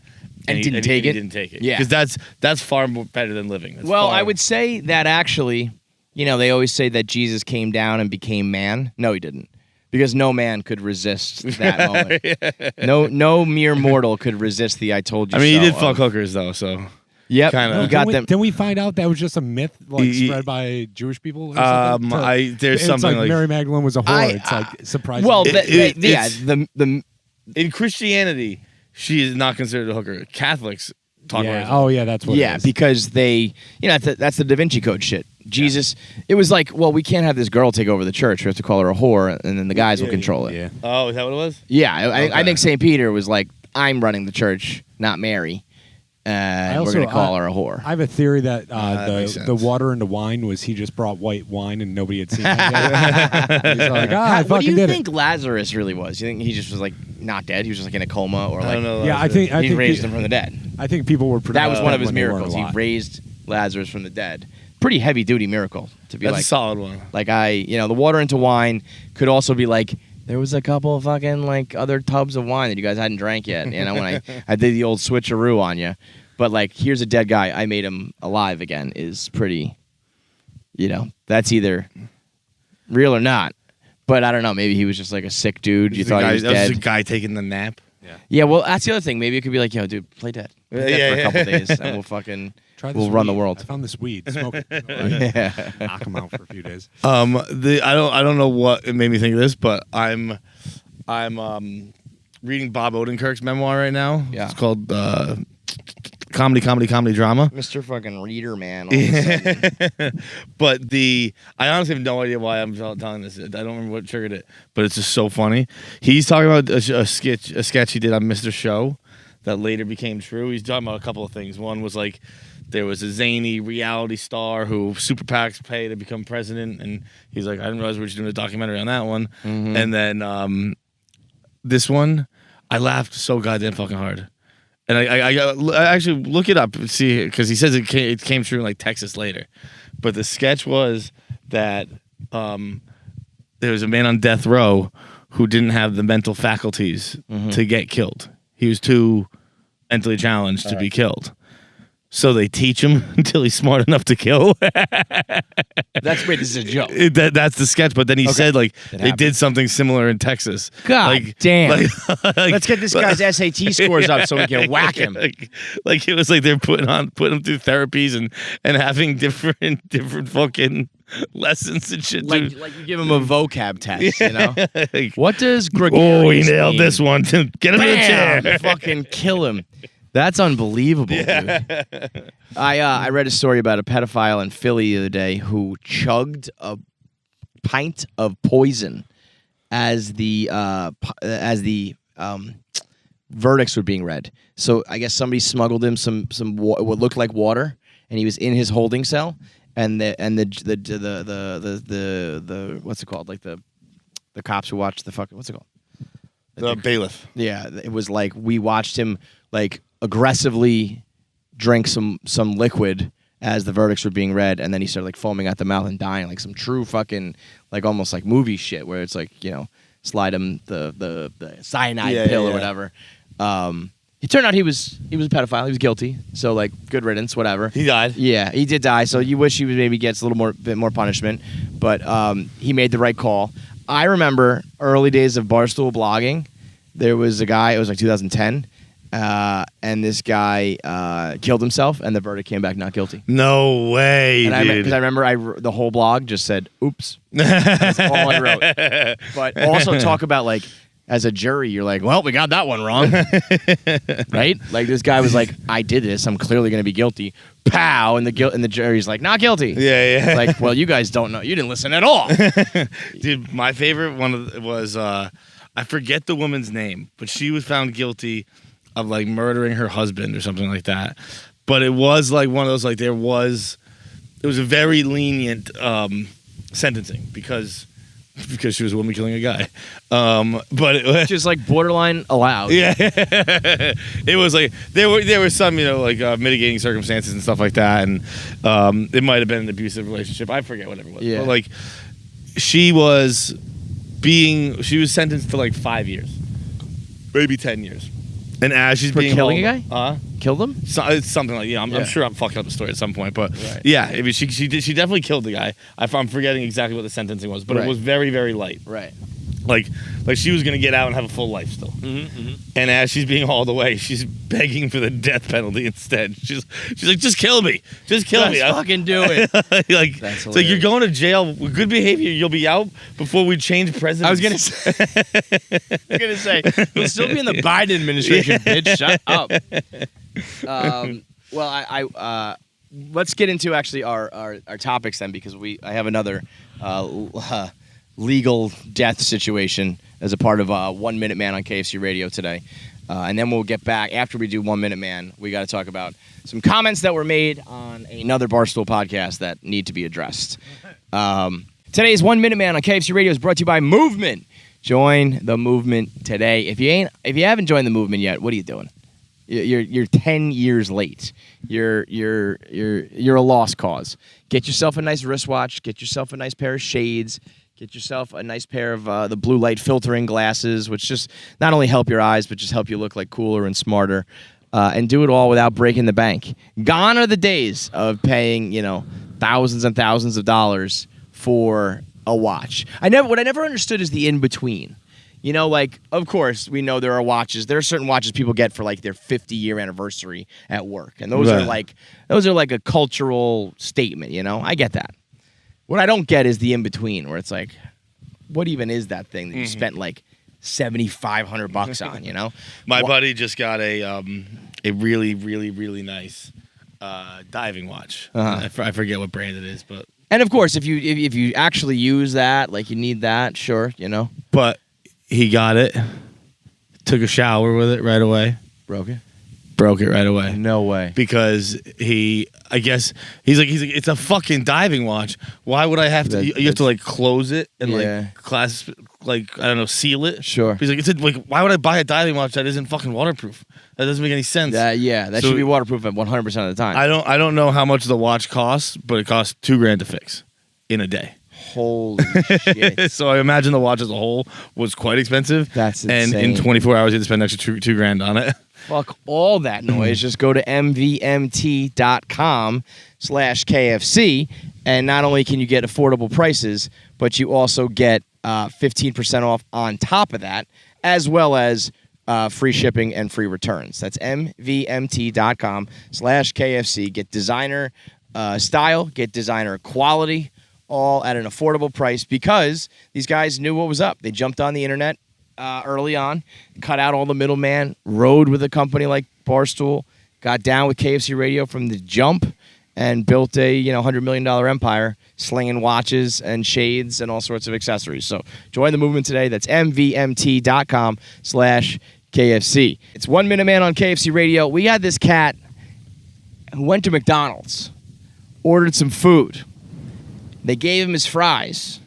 And he didn't take it? He didn't take it. Yeah. Because that's far more better than living. That's Well, far- I would say that actually, you know, they always say that Jesus came down and became man. No, he didn't. Because no man could resist that moment. No mere mortal could resist the "I told you I mean, so." he did fuck hookers though, so Yep. kinda. He got them. Didn't we find out that was just a myth, like Ye- spread by Jewish people? Or something? there's it's something like Mary Magdalene was a whore. It's like surprising. Well, It- yeah, it's- the in Christianity, she is not considered a hooker. Catholics talk yeah. about Oh yeah, that's what. yeah, it is. because they, you know, that's the Da Vinci Code shit. Jesus, it was like, well, we can't have this girl take over the church. We have to call her a whore, and then the guys will control it. Yeah. Oh, is that what it was? Yeah, I Okay. think St. Peter was like, I'm running the church, not Mary. We're also- going to call her a whore. I have a theory that that makes the sense. water into wine was he just brought white wine and nobody had seen it yet. He's like, I what do fucking you did think Lazarus really was? You think he just was like not dead? He was just like in a coma, or I like don't know. it. Yeah, I think he raised him from the dead? I think people were. That was one of his when they weren't miracles. He alive. raised Lazarus from the dead. Pretty heavy duty miracle to be that's like, a solid one. the water into wine could also be like, there was a couple of fucking like other tubs of wine that you guys hadn't drank yet. You know, when I did the old switcheroo on you. But like, here's a dead guy. I made him alive again. Is pretty, you know, that's either real or not. But I don't know. Maybe he was just like a sick dude. You thought he was that was dead. the guy taking the nap. Yeah. Well, that's the other thing. Maybe it could be like, yo, dude, play dead. Play dead for a Yeah. couple days, and we'll fucking Try this we'll run the weed. world. I found this weed. Smoke it. Yeah. Knock him out for a few days. I don't know what it made me think of this, but I'm reading Bob Odenkirk's memoir right now. Yeah. It's called Comedy Drama. Mr. fucking Reader Man. All of a sudden. But I honestly have no idea why I'm telling this. I don't remember what triggered it, but it's just so funny. He's talking about a sketch he did on Mr. Show that later became true. He's talking about a couple of things. One was like there was a zany reality star who super PACs pay to become president, and he's like, I didn't realize we were just doing a documentary on that one. Mm-hmm. And then this one, I laughed so goddamn fucking hard. And I actually look it up and see, because he says it came true in like Texas later. But the sketch was that there was a man on death row who didn't have the mental faculties to get killed. He was too mentally challenged to be killed. So they teach him until he's smart enough to kill. That's wait. This is a joke. That's the sketch. But then he said like they happened. did something similar in Texas. God like, damn. like- Let's get this guy's SAT scores up so we can whack him. Like it was like they're putting him through therapies and having different fucking lessons and shit. Like dude. you give him a vocab test, you know? Like, What does oh, gregarious he nailed mean? this one. Get him in the Bam! chair. Fucking kill him. That's unbelievable, dude. I read a story about a pedophile in Philly the other day who chugged a pint of poison as the verdicts were being read. So I guess somebody smuggled him some what looked like water, and he was in his holding cell, and the what's it called? Like the cops who watch the fucking what's it called? The bailiff. Yeah, it was like we watched him like aggressively drink some liquid as the verdicts were being read, and then he started like foaming at the mouth and dying, like some true fucking like almost like movie shit where it's like slide him the cyanide pill or whatever. It turned out he was a pedophile. He was guilty. So like good riddance, whatever. He died. Yeah, he did die. So you wish he would maybe gets a little bit more punishment, but he made the right call. I remember early days of Barstool blogging. There was a guy. It was like 2010, and this guy killed himself, and the verdict came back not guilty. No way, and dude. Because I remember the whole blog just said, "Oops." That's all I wrote. But also talk about like. As a jury, you're like, well, we got that one wrong. Right? Like this guy was like, I did this. I'm clearly going to be guilty. Pow. And the jury's like, not guilty. Yeah. Like, well, you guys don't know. You didn't listen at all. Dude, my favorite one was, I forget the woman's name, but she was found guilty of like murdering her husband or something like that. But it was like one of those, like it was a very lenient sentencing because she was a woman killing a guy. But it, Just like borderline allowed. yeah, it was like there were some like mitigating circumstances and stuff like that, and it might have been an abusive relationship. I forget whatever it was. Yeah. But like she was sentenced to like 5 years, maybe 10 years, and as she's For being killing hauled- a guy? Killed him? So, it's something like I'm sure I'm fucking up the story at some point, but yeah, I mean, she definitely killed the guy. I'm forgetting exactly what the sentencing was, but Right. it was very, very light. Right. Like she was gonna get out and have a full life still. And as she's being hauled away, she's begging for the death penalty instead. She's like, just kill me, just kill me. Let's fucking do it. Like That's it's like you're hilarious. going to jail with good behavior. You'll be out before we change presidents. I was gonna say, we'll still be in the Biden administration, bitch. Shut up. Well, I let's get into actually our topics then, because I have another legal death situation as a part of 1 Minute Man on KFC Radio today, and then we'll get back after we do 1 Minute Man. We got to talk about some comments that were made on another Barstool podcast that need to be addressed. Today's 1 Minute Man on KFC Radio is brought to you by Movement. Join the movement today. If you haven't joined the movement yet, what are you doing? You're 10 years late. You're a lost cause. Get yourself a nice wristwatch. Get yourself a nice pair of shades. Get yourself a nice pair of the blue light filtering glasses, which just not only help your eyes, but just help you look like cooler and smarter. And do it all without breaking the bank. Gone are the days of paying thousands and thousands of dollars for a watch. What I never understood is the in between. Like, of course, we know there are certain watches people get for like their 50-year anniversary at work. And those are like a cultural statement, I get that. What I don't get is the in between, where it's like, what even is that thing that you spent like $7,500 on, My buddy just got a really, really, really nice diving watch. I forget what brand it is, but And of course, if you actually use that, like you need that, sure, But he got it, took a shower with it right away, broke it right away. No way. Because he's like, it's a fucking diving watch. Why would I have to? You have to like close it and like clasp, like I don't know, seal it. Sure. He's like, why would I buy a diving watch that isn't fucking waterproof? That doesn't make any sense. That So- should be waterproof at 100% of the time. I don't know how much the watch costs, but it costs $2,000 to fix in a day. Holy shit. So I imagine the watch as a whole was quite expensive. That's And in insane. 24 hours, you had to spend an extra $2,000 on it. Fuck all that noise. Just go to mvmt.com/KFC, and not only can you get affordable prices, but you also get 15% off on top of that, as well as free shipping and free returns. That's mvmt.com/KFC. Get designer style, get designer quality, all at an affordable price, because these guys knew what was up. They jumped on the internet early on, cut out all the middleman, rode with a company like Barstool, got down with KFC Radio from the jump, and built a $100 million empire slinging watches and shades and all sorts of accessories. So join the movement today. That's mvmt.com/KFC. It's 1 Minute Man on KFC Radio. We had this cat who went to McDonald's, ordered some food. They gave him his fries.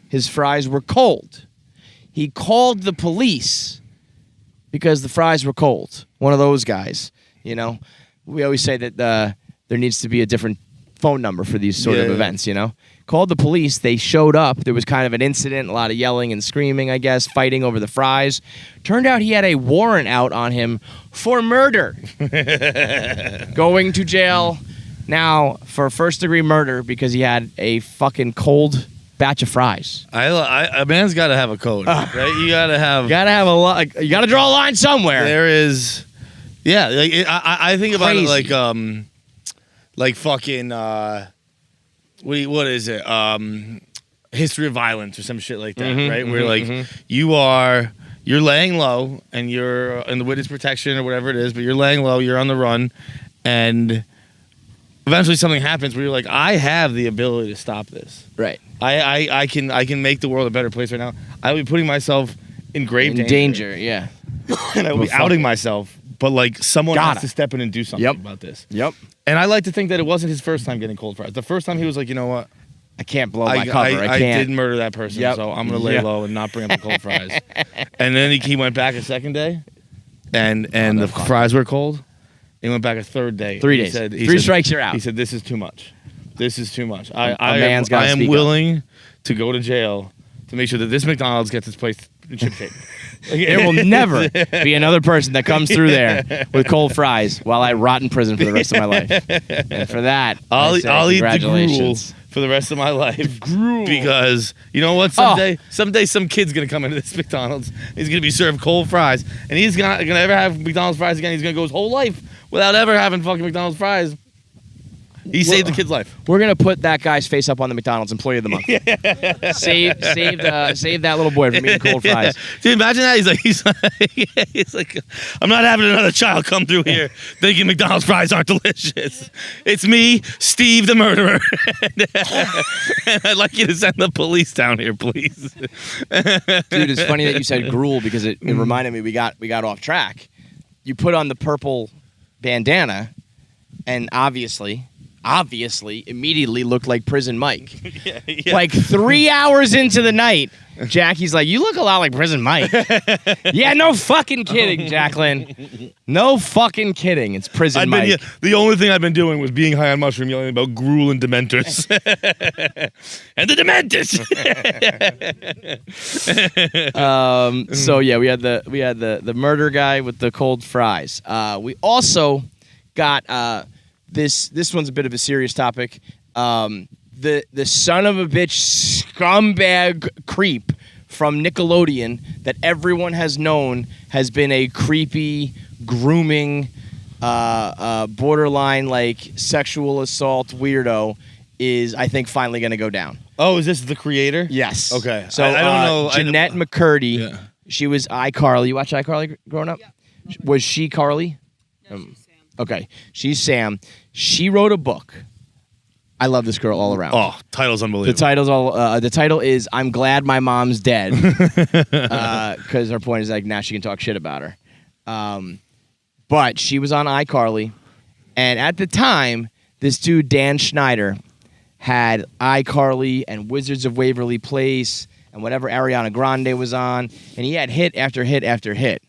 His fries were cold. He called the police because the fries were cold. One of those guys, We always say that there needs to be a different phone number for these sort of Yeah. events, you know? Called the police. They showed up. There was kind of an incident, a lot of yelling and screaming, I guess, fighting over the fries. Turned out he had a warrant out on him for murder. Going to jail now for first-degree murder because he had a fucking cold batch of fries. A man's got to have a code, right? You got to have. You gotta have a lot. You gotta draw a line somewhere. There is, yeah. Like I think about Crazy. it like fucking what is it? History of Violence or some shit like that, right? Where like you're laying low and you're in the witness protection or whatever it is, but you're laying low, you're on the run, and eventually something happens where you're like, I have the ability to stop this. Right. I can make the world a better place right now. I would be putting myself in grave In danger, yeah. and I would be outing myself, but like someone Gotta. has to step in and do something Yep. about this. Yep. And I like to think that it wasn't his first time getting cold fries. The first time he was like, you know what? I can't blow my cover. I I can't. did murder that person, Yep. so I'm gonna lay Yep. low and not bring up the cold fries. And then he went back a second day, and the fries were cold. He went back a third day. 3 He days. said- he Three said- strikes, you're out. He said, "This is too much. This is too much. A man's gotta I am speak up. willing to go to jail to make sure that this McDonald's gets its place in ship shape." There will never be another person that comes through there with cold fries while I rot in prison for the rest of my life. And for that, I'll I eat say the gruel congratulations. for the rest of my life. Gruel. Because you know what? Someday some kid's gonna come into this McDonald's. He's gonna be served cold fries, and he's not gonna ever have McDonald's fries again. He's gonna go his whole life without ever having fucking McDonald's fries. He saved the kid's life. We're gonna put that guy's face up on the McDonald's Employee of the Month. save that little boy from eating cold fries. Dude, imagine that. He's like, I'm not having another child come through here thinking McDonald's fries aren't delicious. It's me, Steve the murderer. And I'd like you to send the police down here, please. Dude, it's funny that you said gruel because it reminded me we got off track. You put on the purple bandana, and obviously immediately looked like Prison Mike. Yeah. Like 3 hours into the night, Jackie's like, "You look a lot like Prison Mike." Yeah, no fucking kidding, Jacqueline. No fucking kidding. It's Prison Mike. The only thing I've been doing was being high on mushroom, yelling about gruel and Dementors. And the Dementors. So yeah, we had the murder guy with the cold fries. We also got this one's a bit of a serious topic. The son of a bitch scumbag creep from Nickelodeon that everyone has known has been a creepy, grooming, borderline like sexual assault weirdo is, I think, finally going to go down. Oh, is this the creator? Yes. Okay. So I don't know. Jeanette McCurdy. Yeah. She was iCarly. You watch iCarly growing up? Yeah. Was she Carly? No, she's Sam. Okay, she's Sam. She wrote a book. I love this girl all around. Oh, title's unbelievable. The title is "I'm Glad My Mom's Dead," because her point is like now she can talk shit about her. But she was on iCarly, and at the time, this dude Dan Schneider had iCarly and Wizards of Waverly Place and whatever Ariana Grande was on, and he had hit after hit after hit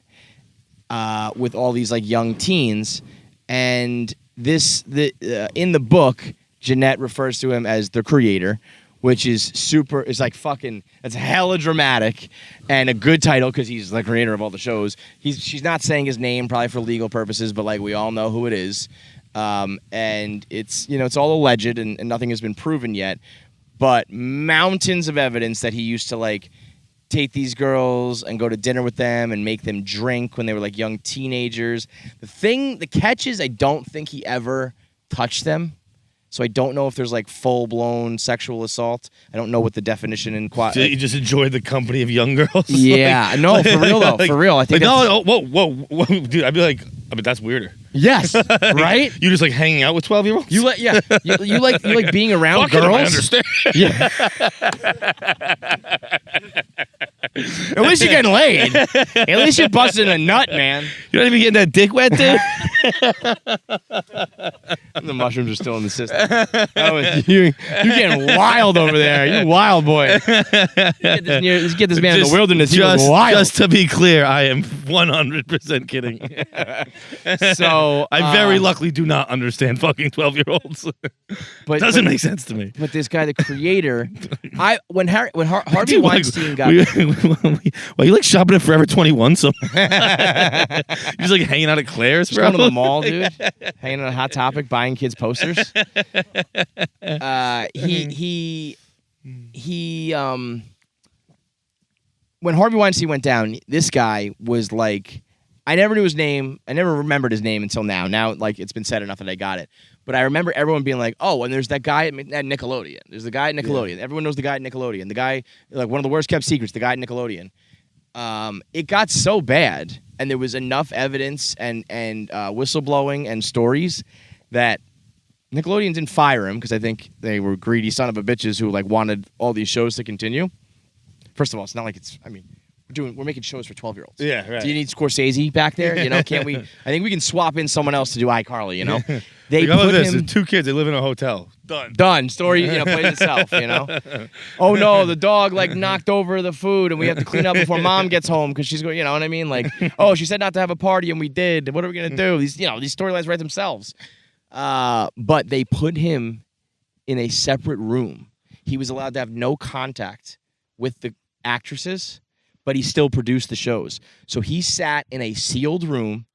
with all these like young teens. And in the book, Jeanette refers to him as the creator, which is super. It's like fucking. It's hella dramatic, and a good title because he's the creator of all the shows. She's not saying his name probably for legal purposes, but like we all know who it is. And it's it's all alleged and nothing has been proven yet. But mountains of evidence that he used to like take these girls and go to dinner with them and make them drink when they were like young teenagers. The catch is I don't think he ever touched them. So I don't know if there's like full-blown sexual assault. I don't know what the definition in So you just enjoyed the company of young girls? Yeah, no, for real though, for real. I think no, whoa, dude. I'd be like, that's weirder. yes, right? You just like hanging out with 12-year-olds? You like being around Fuck it, girls. I understand. Yeah. At least you're getting laid. At least you're busting a nut, man. You're not even getting that dick wet, dude? The mushrooms are still in the system. You're getting wild over there. You wild boy. Let's get this man in the wilderness. He was wild. Just to be clear, I am 100% kidding. So I very luckily do not understand fucking 12-year-olds. But Doesn't make sense to me. But this guy, the creator, when Harvey Dude, Weinstein got well, you like shopping at Forever 21? So you're just like hanging out at Claire's, just bro. going to the mall, dude, hanging on a Hot Topic, buying kids posters. When Harvey Weinstein went down, this guy was like, I never knew his name. I never remembered his name until now. Now, like, it's been said enough that I got it. But I remember everyone being like, oh, and there's that guy at Nickelodeon. There's the guy at Nickelodeon. Yeah. Everyone knows the guy at Nickelodeon. The guy, like, one of the worst kept secrets, the guy at Nickelodeon. It got so bad, and there was enough evidence and whistleblowing and stories that Nickelodeon didn't fire him because I think they were greedy son of a bitches who, like, wanted all these shows to continue. First of all, it's not like we're making shows for 12-year-olds. Yeah, right. Do you need Scorsese back there? You know, can't we? I think we can swap in someone else to do iCarly. You know, they like, put this. him. There's 2 kids. They live in a hotel. Done. Story, plays itself. You know. Oh no, the dog like knocked over the food, and we have to clean up before mom gets home because she's going. You know what I mean? Like, oh, she said not to have a party, and we did. What are we gonna do? These storylines write themselves. But they put him in a separate room. He was allowed to have no contact with the actresses, but he still produced the shows. So he sat in a sealed room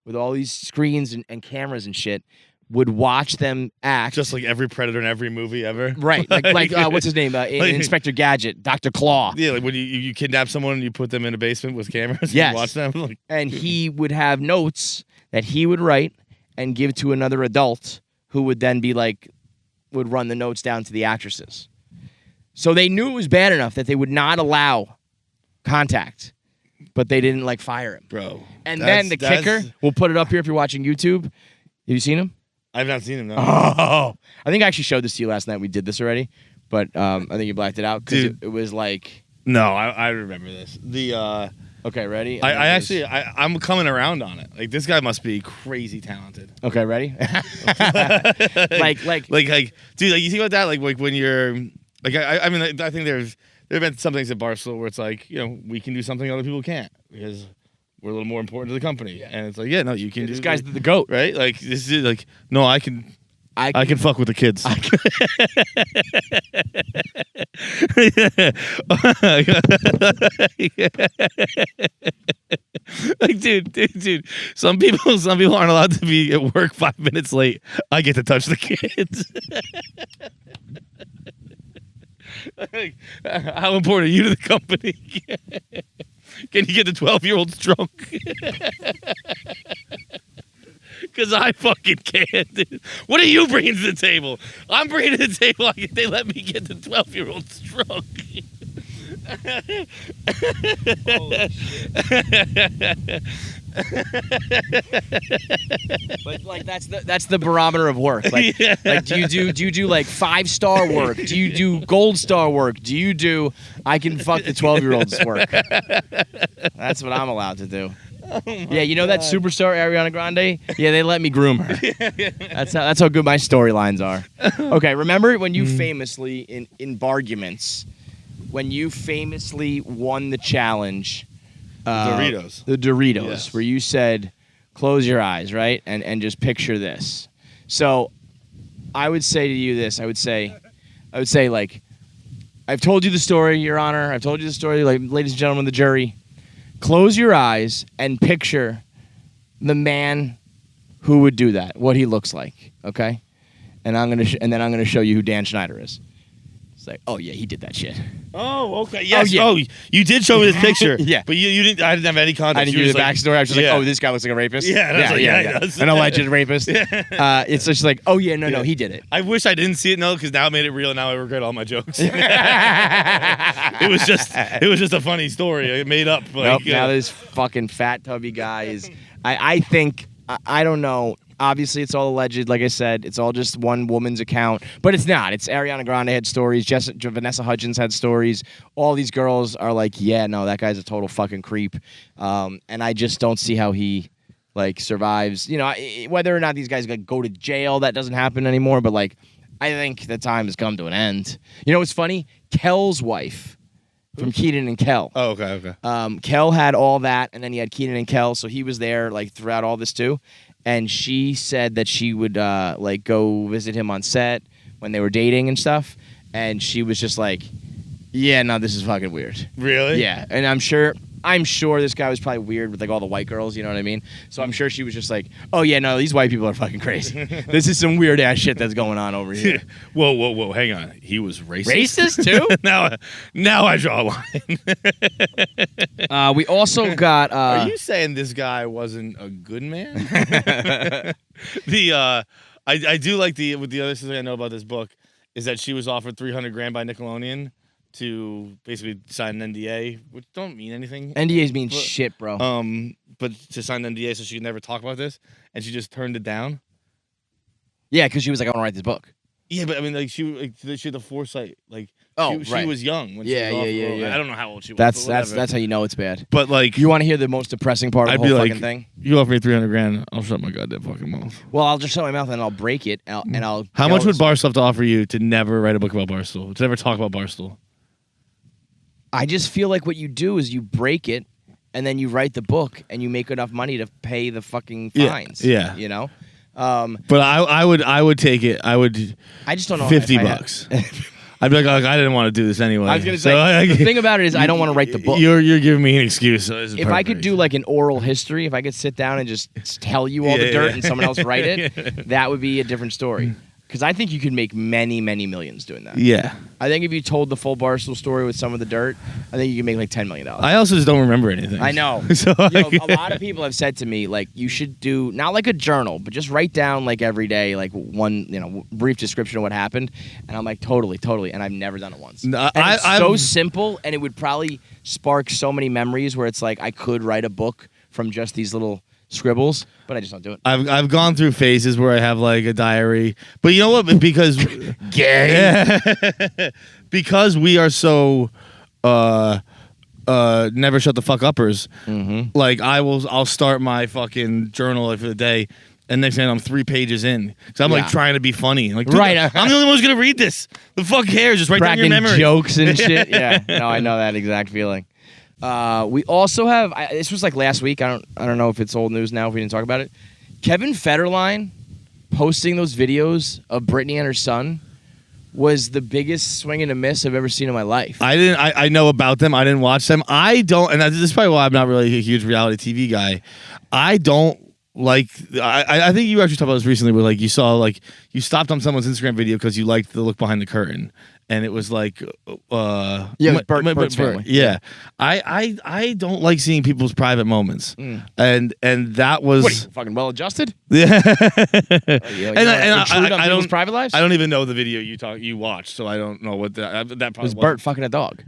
with all these screens and cameras and shit, would watch them act. Just like every Predator in every movie ever. Right. Like what's his name? Inspector Gadget, Dr. Claw. Yeah, like when you kidnap someone and you put them in a basement with cameras Yes. and watch them. Like, and he would have notes that he would write and give to another adult who would then be like, would run the notes down to the actresses. So they knew it was bad enough that they would not allow contact, but they didn't like fire him. bro. And then the kicker, we'll put it up here if you're watching YouTube. Have you seen him? I've not seen him, no. Oh, I think I actually showed this to you last night. We did this already, but I think you blacked it out because it was like. No, I remember this. Okay, ready? I'm coming around on it. Like, this guy must be crazy talented. Okay, ready? like, dude, like, you think about that, like when you're, like, I mean, I think there have been some things at Barstool where it's like, we can do something other people can't because we're a little more important to the company. Yeah. And it's like, yeah, no, you can do this guy's the GOAT. Right? Like, this is like, no, I can fuck with the kids. Like, dude. Some people aren't allowed to be at work 5 minutes late. I get to touch the kids. Like, how important are you to the company? Can you get the 12-year-olds drunk? Because I fucking can't, dude. What are you bringing to the table? I'm bringing to the table, they let me get the 12-year-olds drunk. Holy shit. But like that's the barometer of work. Like, like do you do like 5-star work? Do you do gold star work? Do you do I can fuck the 12-year-olds work? That's what I'm allowed to do. Yeah, you know that superstar Ariana Grande? Yeah, they let me groom her. That's how good my storylines are. Okay, remember when you famously in Barguments, when you famously won the challenge, the Doritos, yes. where you said, "Close your eyes," right, and just picture this. So, I would say to you this. I would say, like, I've told you the story, Your Honor. I've told you the story, like, ladies and gentlemen, the jury. Close your eyes and picture the man who would do that, what he looks like, okay? And I'm gonna show you who Dan Schneider is. It's like, oh yeah, he did that shit. Oh, okay, yes. Oh, yeah. You did show me this picture. Yeah, but you didn't. I didn't have any context. I didn't give you the backstory. I was just like, oh, this guy looks like a rapist. Yeah. An alleged rapist. It's just like, oh yeah, no, he did it. I wish I didn't see it, because now I made it real, and now I regret all my jokes. It was just a funny story. I made up. Like, nope, now this fucking fat tubby guy is. I think I don't know. Obviously, it's all alleged. Like I said, it's all just one woman's account. But it's not. It's Ariana Grande had stories. Vanessa Hudgens had stories. All these girls are like, yeah, no, that guy's a total fucking creep. And I just don't see how he like survives. You know, whether or not these guys go to jail, that doesn't happen anymore. But like, I think the time has come to an end. You know what's funny? Kel's wife from Keaton and Kel. Oh, okay. Kel had all that, and then he had Keaton and Kel, so he was there like throughout all this too. And she said that she would like go visit him on set when they were dating and stuff. And she was just like, "Yeah, no, this is fucking weird." Really? Yeah, and I'm sure this guy was probably weird with like all the white girls, you know what I mean? So I'm sure she was just like, "Oh yeah, no, these white people are fucking crazy. This is some weird ass shit that's going on over here." Whoa, hang on. He was racist. Racist too? now I draw a line. We also got. Are you saying this guy wasn't a good man? I do like with the other thing I know about this book is that she was offered $300,000 by Nickelodeon to basically sign an NDA, which don't mean anything. NDAs mean shit, bro. But to sign an NDA so she could never talk about this, and she just turned it down. Yeah, because she was like, "I want to write this book." Yeah, but I mean, like she had the foresight. Like, she right. was young when Yeah, she was yeah. I don't know how old she was. That's how you know it's bad. But like, You want to hear the most depressing part of I'd the be whole like, fucking thing? you offer me $300,000, I'll shut my goddamn fucking mouth. Well, I'll just shut my mouth and I'll break it. How How much would Barstool have to offer you to never write a book about Barstool? To never talk about Barstool? I just feel like what you do is you break it, and then you write the book, and you make enough money to pay the fucking fines. Yeah. You know. But I would take it. I would. I just don't know. $50. I'd be like, I didn't want to do this anyway. I was gonna say the thing about it is I don't want to write the book. You're giving me an excuse. So if I could do like an oral history, if I could sit down and just tell you all the dirt and someone else write it, that would be a different story. Because I think you could make many, many millions doing that. Yeah. I think if you told the full Barstool story with some of the dirt, I think you could make like $10 million. I also just don't remember anything. I know. So a lot of people have said to me, like, you should do, not like a journal, but just write down like every day, like one, brief description of what happened. And I'm like, totally. And I've never done it once. No, and it's so simple, and it would probably spark so many memories where it's like, I could write a book from just these little scribbles, but I just don't do it. I've gone through phases where I have like a diary, but you know what? Because gay, because we are so never shut the fuck uppers. Mm-hmm. Like I'll start my fucking journal for the day, and next thing I'm 3 pages in, so I'm like trying to be funny. Like, dude, right, I'm the only one who's gonna read this. The fuck cares? Just write down your cracking memory. jokes and shit. Yeah, no, I know that exact feeling. We also have. This was like last week. I don't know if it's old news now. If we didn't talk about it, Kevin Federline posting those videos of Brittany and her son was the biggest swing and a miss I've ever seen in my life. I know about them. I didn't watch them. I don't, and this is probably why I'm not really a huge reality TV guy. I don't like. I think you actually talked about this recently, where like you saw like you stopped on someone's Instagram video because you liked the look behind the curtain. And it was like, it was Bert's family. Yeah, I don't like seeing people's private moments, and that was what, are you, fucking well adjusted. Yeah, I don't private lives. I don't even know the video you watched, so I don't know what that probably was. Bert fucking a dog.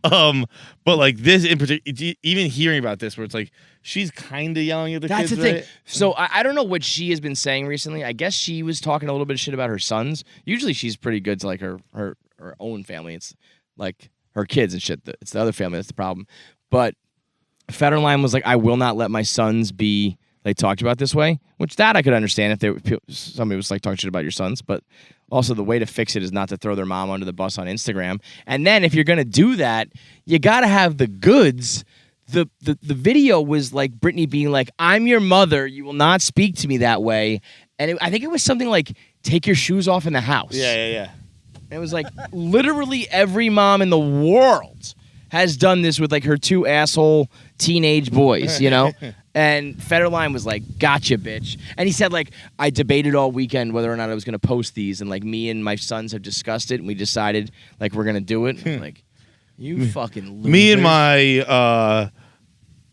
But like this in particular, even hearing about this, where it's like she's kind of yelling at the kids. That's the thing. Right? So I don't know what she has been saying recently. I guess she was talking a little bit of shit about her sons. Usually she's pretty good to like her own family. It's like her kids and shit. It's the other family that's the problem. But Federline was like, I will not let my sons be like talked about this way, which that I could understand if somebody was like talking shit about your sons. But also the way to fix it is not to throw their mom under the bus on Instagram. And then if you're going to do that, you got to have the goods. The video was like Brittany being like, I'm your mother. You will not speak to me that way. And I think it was something like, take your shoes off in the house. Yeah. It was like literally every mom in the world has done this with like her 2 asshole teenage boys, you know? And Federline was like, gotcha, bitch. And he said, like, I debated all weekend whether or not I was going to post these. And like me and my sons have discussed it. And we decided like we're going to do it. And, like, you fucking loser. Me and my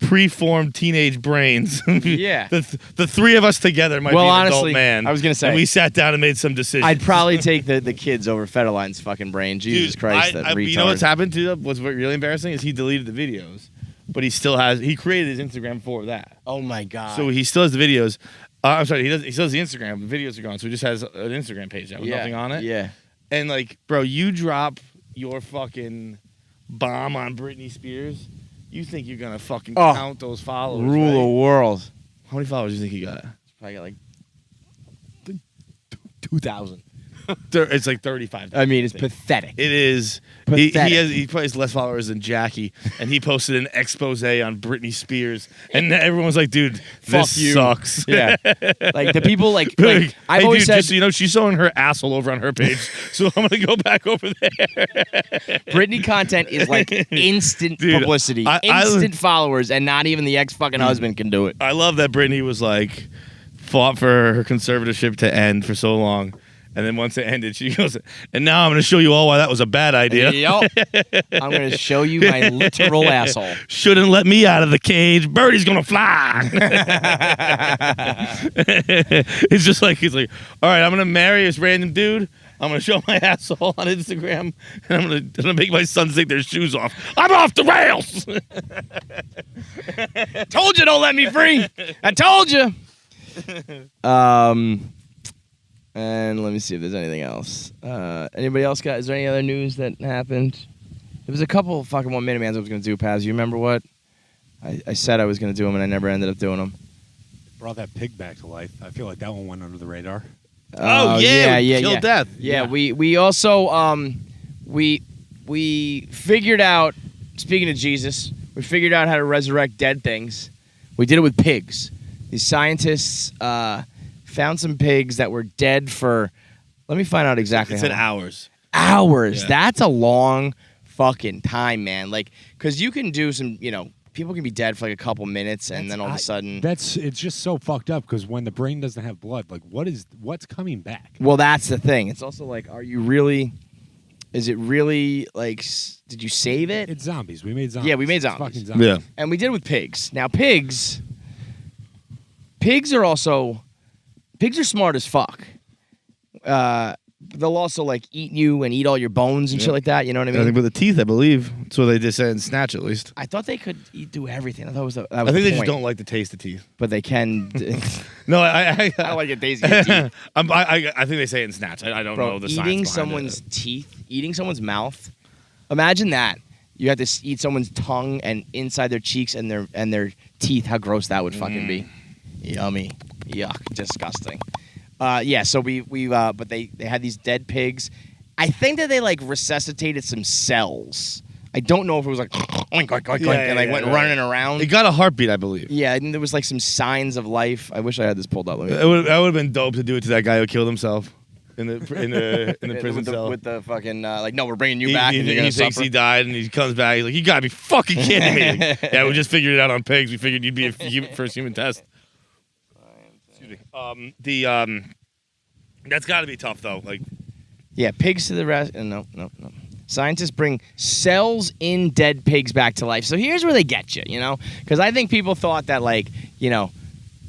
preformed teenage brains. Yeah. The 3 of us together might be an honestly, adult man. I was gonna say, and we sat down and made some decisions. I'd probably take the kids over Federline's fucking brain. Jesus Christ, that retard. You know what's happened to what's really embarrassing is he deleted the videos, but he created his Instagram for that. Oh my god. So he still has the videos. I'm sorry, he still has the Instagram. The videos are gone, so he just has an Instagram page now with nothing on it. Yeah. And like, bro, you drop your fucking bomb on Britney Spears. You think you're gonna fucking Oh. count those followers? Rule the right? world. How many followers do you think he got? Probably got like 2,000. It's like 35. I mean, it's pathetic. It is. He Pathetic. he probably has less followers than Jackie, and he posted an expose on Britney Spears, and everyone was like, "Dude, Fuck this you." sucks." Yeah. Like the people like Like, I've hey, always dude, said just so you know, she's showing her asshole over on her page, so I'm gonna go back over there. Britney content is like instant Dude, publicity, I- instant followers, and not even the ex fucking husband can do it. I love that Britney was like fought for her conservatorship to end for so long. And then once it ended, she goes, and now I'm going to show you all why that was a bad idea. Yup. I'm going to show you my literal asshole. Shouldn't let me out of the cage. Birdie's going to fly. It's just like, he's like, all right, I'm going to marry this random dude. I'm going to show my asshole on Instagram. And I'm going to make my sons take their shoes off. I'm off the rails. Told you don't let me free. I told you. And let me see if there's anything else. Anybody else got? Is there any other news that happened? There was a couple of fucking 1 minute mans I was gonna do. Paz, you remember what? I said I was gonna do them, and I never ended up doing them. Brought that pig back to life. I feel like that one went under the radar. Oh, yeah. Kill death. Yeah, we also we figured out. Speaking of Jesus, we figured out how to resurrect dead things. We did it with pigs. These scientists found some pigs that were dead for. Let me find out exactly. It how said long. hours. Hours. Yeah. That's a long fucking time, man. Like, because you can do some. People can be dead for like a couple minutes, and then all of a sudden. It's just so fucked up because when the brain doesn't have blood, like what's coming back? Well, that's the thing. It's also like, are you really? Is it really like? Did you save it? It's zombies. We made zombies. Yeah, we made It's zombies. fucking zombies. Yeah. And we did it with pigs. Now, pigs are also smart as fuck. They'll also like eat you and eat all your bones and shit like that. You know what I I mean? think with the teeth, I believe. That's what they just said in Snatch, at least. I thought they could do everything. I thought that was I think the they just point. don't like the taste of teeth. But they can. No, I don't like it, Daisy. Teeth. I think they say it in Snatch. I don't know Bro, the science eating behind someone's it. teeth, eating someone's mouth. Imagine that. You have to eat someone's tongue and inside their cheeks and their teeth. How gross that would fucking be. Yummy. Yuck. Disgusting. Yeah. So but they had these dead pigs. I think that they like resuscitated some cells. I don't know if it was like oink, oink, oink, oink, and like went running around. It got a heartbeat, I believe. Yeah, and there was like some signs of life. I wish I had this pulled up. Let me- That would have been dope to do it to that guy who killed himself in the prison with cell. with the fucking like, no, we're bringing you back. and you're He gonna thinks suffer. he died, and he comes back. He's like, "You gotta be fucking kidding me!" Like, yeah, we just figured it out on pigs. We figured you'd be a first human test. Excuse me. That's got to be tough though. Like, Yeah, pigs to the rest. No. Scientists bring cells in dead pigs back to life. So here's where they get you, because I think people thought that like,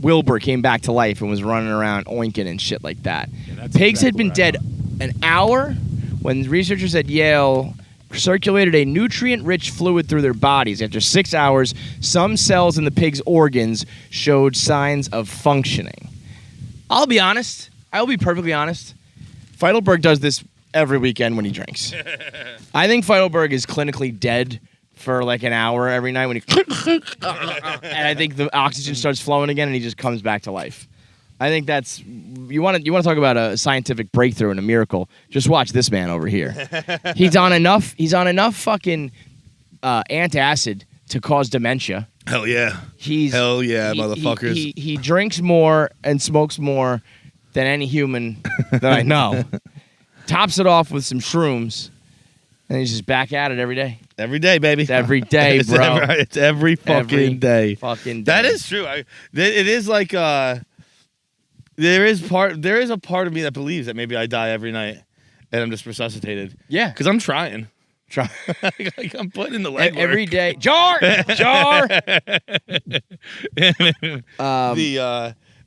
Wilbur came back to life and was running around oinking and shit like that. Yeah, that's Pigs had exactly been what I dead thought. an hour when researchers at Yale circulated a nutrient-rich fluid through their bodies. After 6 hours, some cells in the pig's organs showed signs of functioning. I'll be honest. I will be perfectly honest. Feidelberg does this every weekend when he drinks. I think Feidelberg is clinically dead for like an hour every night when he and I think the oxygen starts flowing again and he just comes back to life. I think that's you want to talk about a scientific breakthrough and a miracle. Just watch this man over here. He's on enough fucking antacid to cause dementia. hell yeah, Hell yeah, motherfuckers. He drinks more and smokes more than any human that I know. Tops it off with some shrooms, and he's just back at it every day. Every day, baby. It's every day, It's bro. It's every fucking Every day. Fucking day. That is true. It is like there is a part of me that believes that maybe I die every night and I'm just resuscitated. Yeah. Because I'm trying. Like I'm putting in the legwork. Every day. Jar! Jar!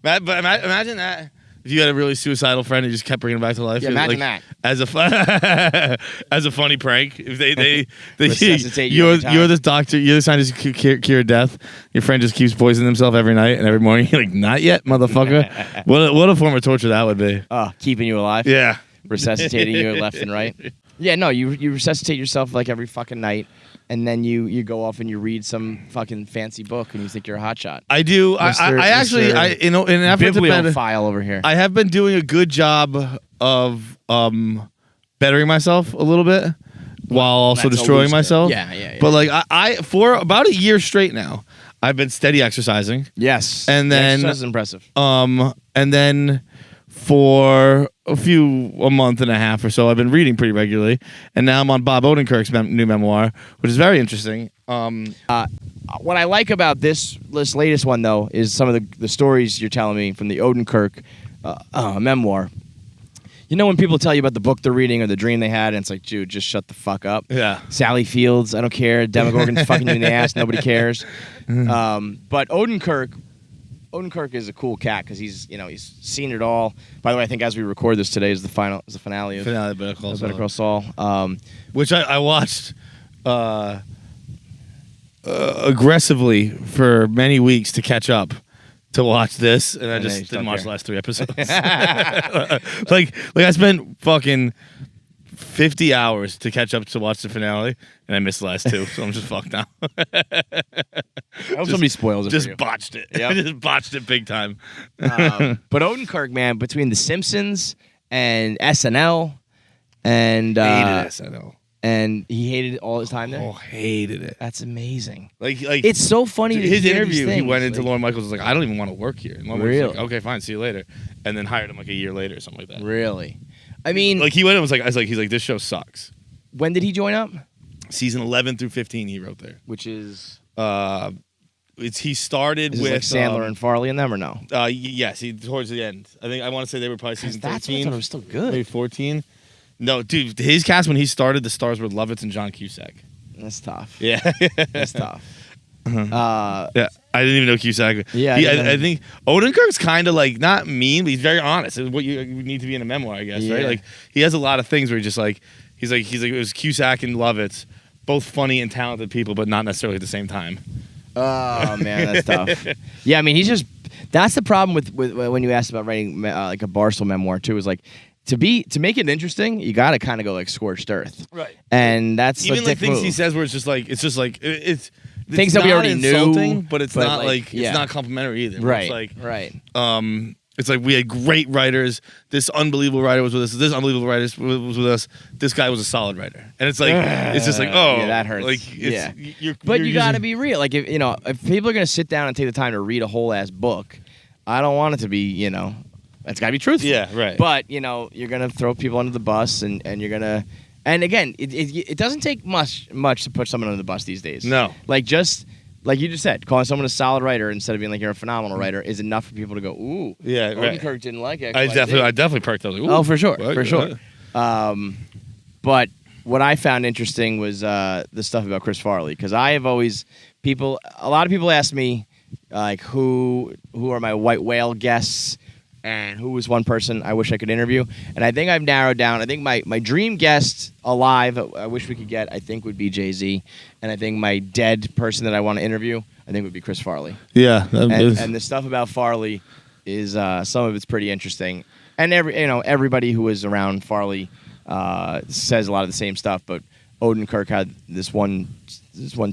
But imagine that. If you had a really suicidal friend who just kept bringing him back to life. Yeah, imagine like, that. as a funny prank. If they Resuscitate you every time. you're this doctor, you're the scientist who cure death. Your friend just keeps poisoning himself every night and every morning. You're like, not yet, motherfucker. What a form of torture that would be. Keeping you alive. Yeah. Resuscitating you left and right. Yeah, no, you resuscitate yourself like every fucking night. and then you go off and you read some fucking fancy book and you think you're a hotshot. I do. Mr. I actually, Mr. in an effort to better, Bibliophile over here. I have been doing a good job of bettering myself a little bit while also That's destroying always good. myself. Yeah. But like I for about a year straight now, I've been steady exercising. yes, And then- that's impressive. And then for a month and a half or so, I've been reading pretty regularly. And now I'm on Bob Odenkirk's new memoir, which is very interesting. What I like about this latest one, though, is some of the stories you're telling me from the Odenkirk memoir. You know when people tell you about the book they're reading or the dream they had, and it's like, dude, just shut the fuck up. Yeah. Sally Fields, I don't care. Demogorgon's fucking you in the ass. Nobody cares. But Odenkirk is a cool cat because he's seen it all. By the way, I think as we record this today is the finale of Better Call Saul. Which I watched aggressively for many weeks to catch up to watch this, and I And just you didn't don't watch care. the last 3 episodes. like I spent fucking 50 hours to catch up to watch the finale, and I missed the last 2, so I'm just fucked now. I hope somebody spoils it Just for you. botched it. Yep. Just botched it big time. But Odenkirk, man, between The Simpsons and SNL, and Hated SNL. and he hated it all his time there. Oh, hated it. That's amazing. Like It's so funny. To his hear interview, these he went things, into Lauren Michaels was like, I don't even want to work here. And Lauren Really? was like, okay, fine, see you later. And then hired him like a year later or something like that. Really? I mean, Like he went and was like, he's like, this show sucks. when did he join up? Season 11 through 15, he wrote there. Which is He started is with like Sandler and Farley and them, or no? yes, towards the end. I want to say they were probably season That's what I 13, thought it was still maybe good. 14. No, dude, his cast when he started, the stars were Lovitz and John Cusack. That's tough. Yeah, That's tough. yeah. I didn't even know Cusack. Yeah, I think Odenkirk's kind of like not mean, but he's very honest. It's what you need to be in a memoir, I guess, right? Yeah. Like he has a lot of things where he's just like he's like it was Cusack and Lovitz, both funny and talented people, but not necessarily at the same time. Oh man, that's tough. Yeah, I mean, that's the problem with when you asked about writing like a Barstool memoir too. Is like to make it interesting, you got to kind of go like scorched earth, Right. and that's Even a like dick things move. he says where it's Things that we not already knew, insulting, but it's but, not like, yeah. it's not complimentary either. Right, It's like right. it's like we had great writers. This unbelievable writer was with us. This unbelievable writer was with us. This guy was a solid writer, and it's like it's just like Yeah, that hurts. Like it's, Yeah. But you got to be real. Like if people are gonna sit down and take the time to read a whole ass book, I don't want it to be it's got to be truthful. Yeah, right. But you're gonna throw people under the bus, and you're gonna. And again, it doesn't take much to put someone under the bus these days. No. Like just like you just said, calling someone a solid writer instead of being like you're a phenomenal writer is enough for people to go, ooh. Yeah, right. Odenkirk didn't like it. I definitely perked up. Like, ooh, Oh, for sure, what? for sure. But what I found interesting was the stuff about Chris Farley, because I have always a lot of people ask me like who are my white whale guests and who was one person I wish I could interview, and I think I've narrowed down. I think my dream guest alive I wish we could get, I think, would be Jay-Z, and I think my dead person that I want to interview I think would be Chris Farley. Yeah, And the stuff about Farley is some of it's pretty interesting, and everybody who was around Farley says a lot of the same stuff. But Odenkirk had this one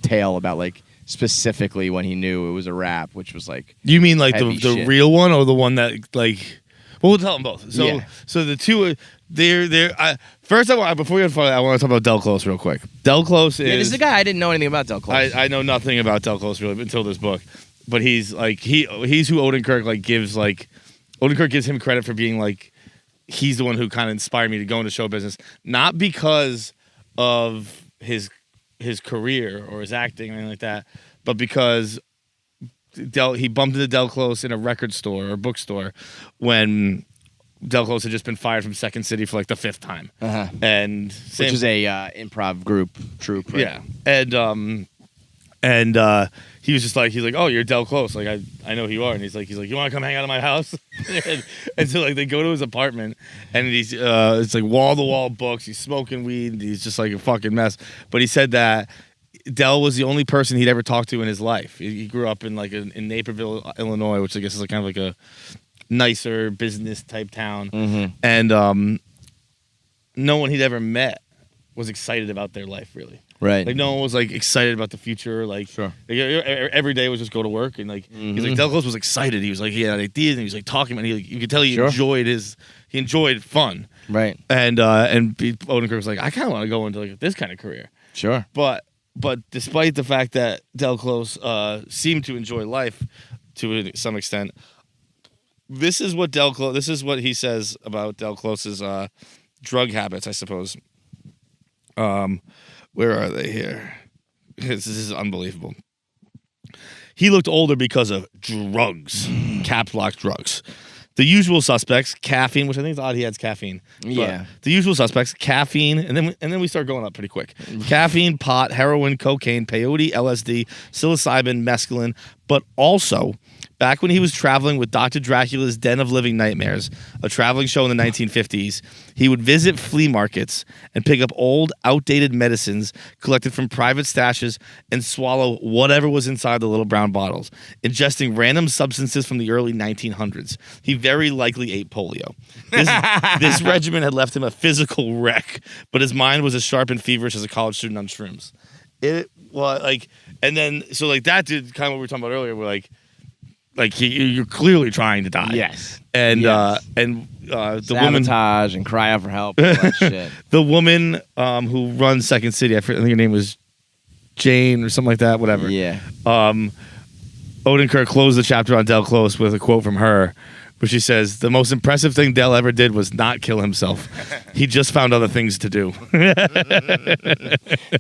tale about like specifically when he knew it was a rap, which was like you mean like heavy the shit. real one or the one that like? Well, we'll tell them both. So Yeah. so the two first before we go further, I want to talk about Del Close real quick. Del Close is this is a guy I didn't know anything about. Del Close. I know nothing about Del Close really until this book, but he's like he's who Odenkirk like gives like Odenkirk gives him credit for being like he's the one who kind of inspired me to go into show business, not because of his career or his acting or anything like that, but because he bumped into Del Close in a record store or bookstore when Del Close had just been fired from Second City for like the 5th time, and which is a improv troupe. Right? yeah, and he was just like he's like, oh, you're Del Close, like I know who you are, and he's like you want to come hang out at my house, and so like they go to his apartment, and he's it's like wall to wall books, he's smoking weed, and he's just like a fucking mess. But he said that Del was the only person he'd ever talked to in his life. He grew up in like in Naperville, Illinois, which I guess is like kind of like a nicer business type town, and no one he'd ever met was excited about their life really. Right. Like no one was like excited about the future. Like, Sure. Every day was just go to work and like he's like Mhm. Del Close was excited. He was like he had ideas and he was like talking and you could tell he Sure. enjoyed fun. Right. And Odenkirk was like, I kind of want to go into like this kind of career. Sure. But despite the fact that Del Close seemed to enjoy life to some extent, this is what he says about Del Close's drug habits, I suppose. Where are they here? This is unbelievable. He looked older because of drugs, caps lock drugs. The usual suspects, caffeine, which I think is odd he adds caffeine. But Yeah. the usual suspects, caffeine, and then we start going up pretty quick. Caffeine, pot, heroin, cocaine, peyote, LSD, psilocybin, mescaline, but also back when he was traveling with Dr. Dracula's Den of Living Nightmares, a traveling show in the 1950s, he would visit flea markets and pick up old, outdated medicines collected from private stashes and swallow whatever was inside the little brown bottles, ingesting random substances from the early 1900s. He very likely ate polio. This regimen had left him a physical wreck, but his mind was as sharp and feverish as a college student on shrooms. And then that did kind of what we were talking about earlier. We're like you're clearly trying to die. Yes. And Yes. the woman, Sabotage and cry out for help. All that shit. the woman who runs Second City, I think her name was Jane or something like that. Whatever. Yeah. Odenkirk closed the chapter on Del Close with a quote from her, where she says, "The most impressive thing Del ever did was not kill himself. He just found other things to do."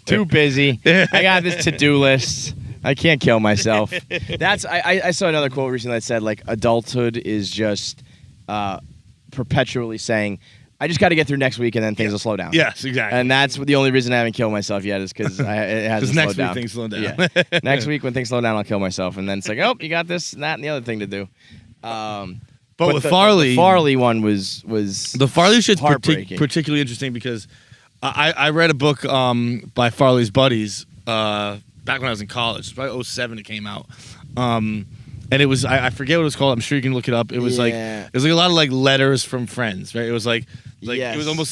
Too busy. I got this to-do list. I can't kill myself. I saw another quote recently that said like adulthood is just perpetually saying, I just got to get through next week and then things will slow down. Yes, exactly. And that's the only reason I haven't killed myself yet is because it hasn't slowed next down. week things slow down. Yeah. Next week when things slow down, I'll kill myself. And then it's like, oh, you got this and that and the other thing to do. But with the Farley, Farley one was the Farley shit's heartbreaking. particularly interesting because I read a book by Farley's buddies back when I was in college. It's probably 2007 it came out. And it was I forget what it was called. I'm sure you can look it up. It was like a lot of like letters from friends, right? It was like Yes. it was almost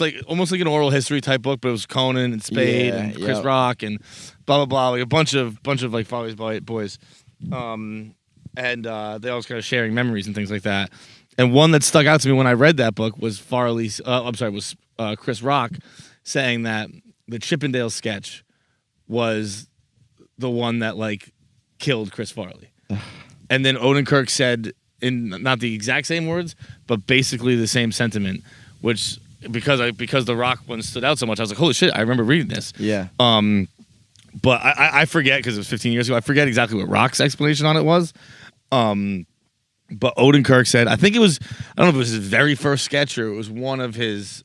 like an oral history type book, but it was Conan and Spade and Chris Rock and blah blah blah, like a bunch of like Farley's boys. And they all was kind of sharing memories and things like that. And one that stuck out to me when I read that book was Chris Rock saying that the Chippendale sketch was the one that like killed Chris Farley. And then Odenkirk said, in not the exact same words, but basically the same sentiment, which because the Rock one stood out so much, I was like, holy shit, I remember reading this. Yeah. But I forget because it was 15 years ago. I forget exactly what Rock's explanation on it was. But Odenkirk said, I think it was, I don't know if it was his very first sketch or it was one of his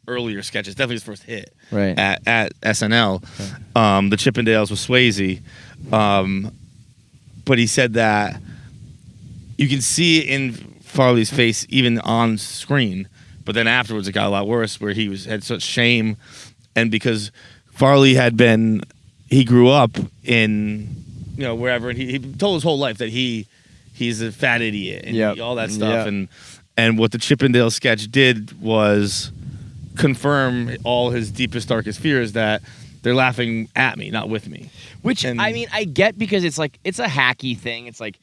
earlier sketches, definitely his first hit Right. at SNL. The Chippendales with Swayze. But he said that you can see it in Farley's face even on screen, but then afterwards it got a lot worse where he had such shame, and because Farley he grew up in wherever, and he told his whole life that he's a fat idiot and all that stuff, and what the Chippendale sketch did was confirm all his deepest, darkest fears that they're laughing at me, not with me. Which, I mean, I get because it's like, it's a hacky thing. It's like,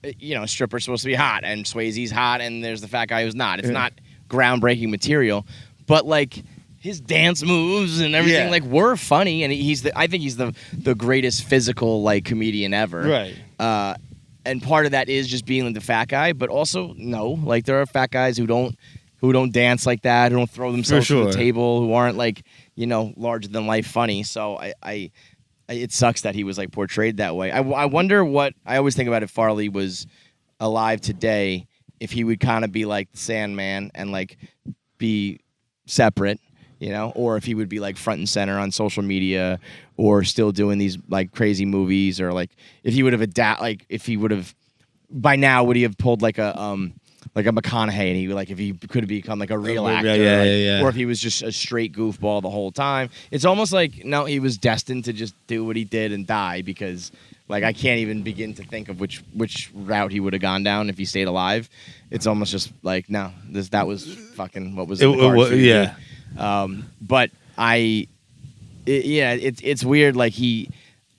a stripper's supposed to be hot and Swayze's hot and there's the fat guy who's not. It's not groundbreaking material, but like his dance moves and everything like were funny, and I think he's the greatest physical like comedian ever. Right. And part of that is just being the fat guy, but also like there are fat guys who don't dance like that, who don't throw themselves to the table, who aren't like, larger than life funny. So it sucks that he was like portrayed that way. I wonder what I always think about if Farley was alive today, if he would kind of be like the Sandman and like be separate, or if he would be like front and center on social media or still doing these like crazy movies, or like if he would have by now would he have pulled like a McConaughey, and if he could have become like a real actor, or if he was just a straight goofball the whole time. It's almost like no, he was destined to just do what he did and die, because like I can't even begin to think of which route he would have gone down if he stayed alive. It's almost just like no, that was fucking what was in the cards for you to do. But it's weird. Like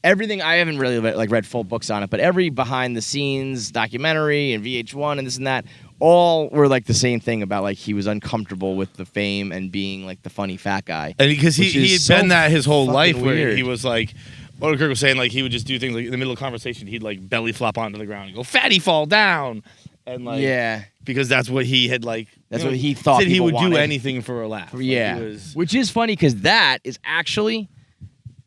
everything. I haven't really read full books on it, but every behind the scenes documentary and VH1 and this and that, all were like the same thing about like he was uncomfortable with the fame and being like the funny fat guy. And because he had been that his whole life, where weird. he was like, Odenkirk was saying like he would just do things like in the middle of conversation, he'd like belly flop onto the ground and go, "Fatty, fall down," and like because that's what he had like. That's what he thought. Said he would wanted. do anything for a laugh. Yeah, like which is funny because that is actually.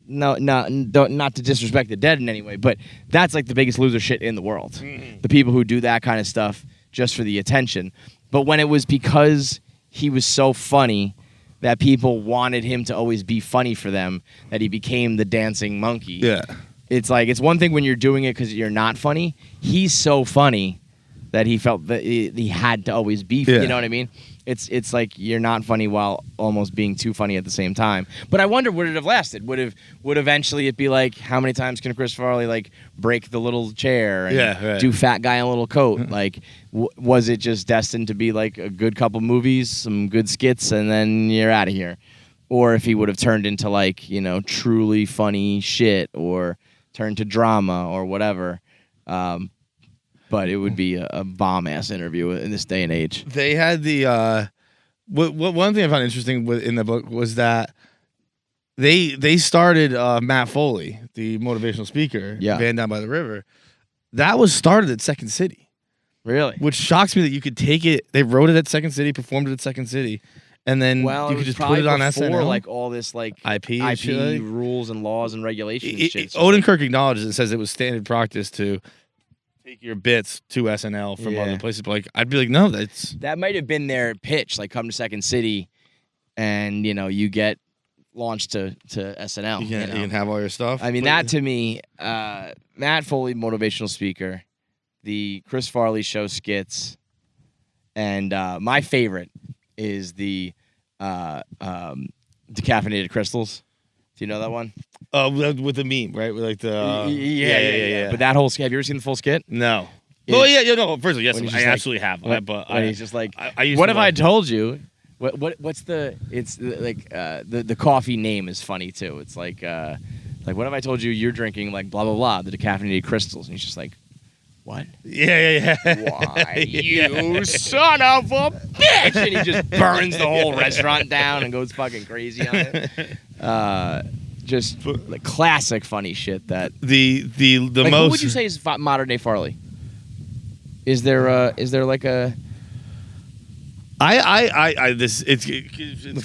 Not to disrespect the dead in any way, but that's like the biggest loser shit in the world. Mm-hmm. The people who do that kind of stuff just for the attention. But when it was because he was so funny that people wanted him to always be funny for them, that he became the dancing monkey. Yeah. It's like, it's one thing when you're doing it because you're not funny. He's so funny that he felt that he had to always be. Yeah. You know what I mean? It's like you're not funny while almost being too funny at the same time. But I wonder, would it have lasted? Would eventually it be like, how many times can Chris Farley like break the little chair and do fat guy in a little coat? Like, was it just destined to be like a good couple movies, some good skits, and then you're out of here? Or if he would have turned into like, you know, truly funny shit, or turned to drama or whatever. But it would be a bomb-ass interview in this day and age. They had the one thing I found interesting in the book was that they started Matt Foley, the motivational speaker, Van Down by the River. That was started at Second City. Really? Which shocks me that you could take it. They wrote it at Second City, performed it at Second City, and then you could just put it on SNL. Like all this like IP rules and laws and regulations. Odenkirk acknowledges and says it was standard practice to take your bits to SNL from other places, but like I'd be like, no, that might have been their pitch. Like, come to Second City, and you know you get launched to SNL. You can have all your stuff. I mean, that to me, Matt Foley, motivational speaker, the Chris Farley show skits, and my favorite is the decaffeinated crystals. Do you know that one? With the meme, right? With like the yeah. But that whole skit, have you ever seen the full skit? No. No. First of all, yes, I absolutely have. But he's just like, I used what to if I told you? What's the? It's like the coffee name is funny too. It's like what if I told you you're drinking like blah blah blah, the decaffeinated crystals, and he's just like, what? Yeah. Why, you son of a bitch! And he just burns the whole restaurant down and goes fucking crazy on it. Just like classic funny shit. That the like, most. Who would you say is modern day Farley? Is there like a? It's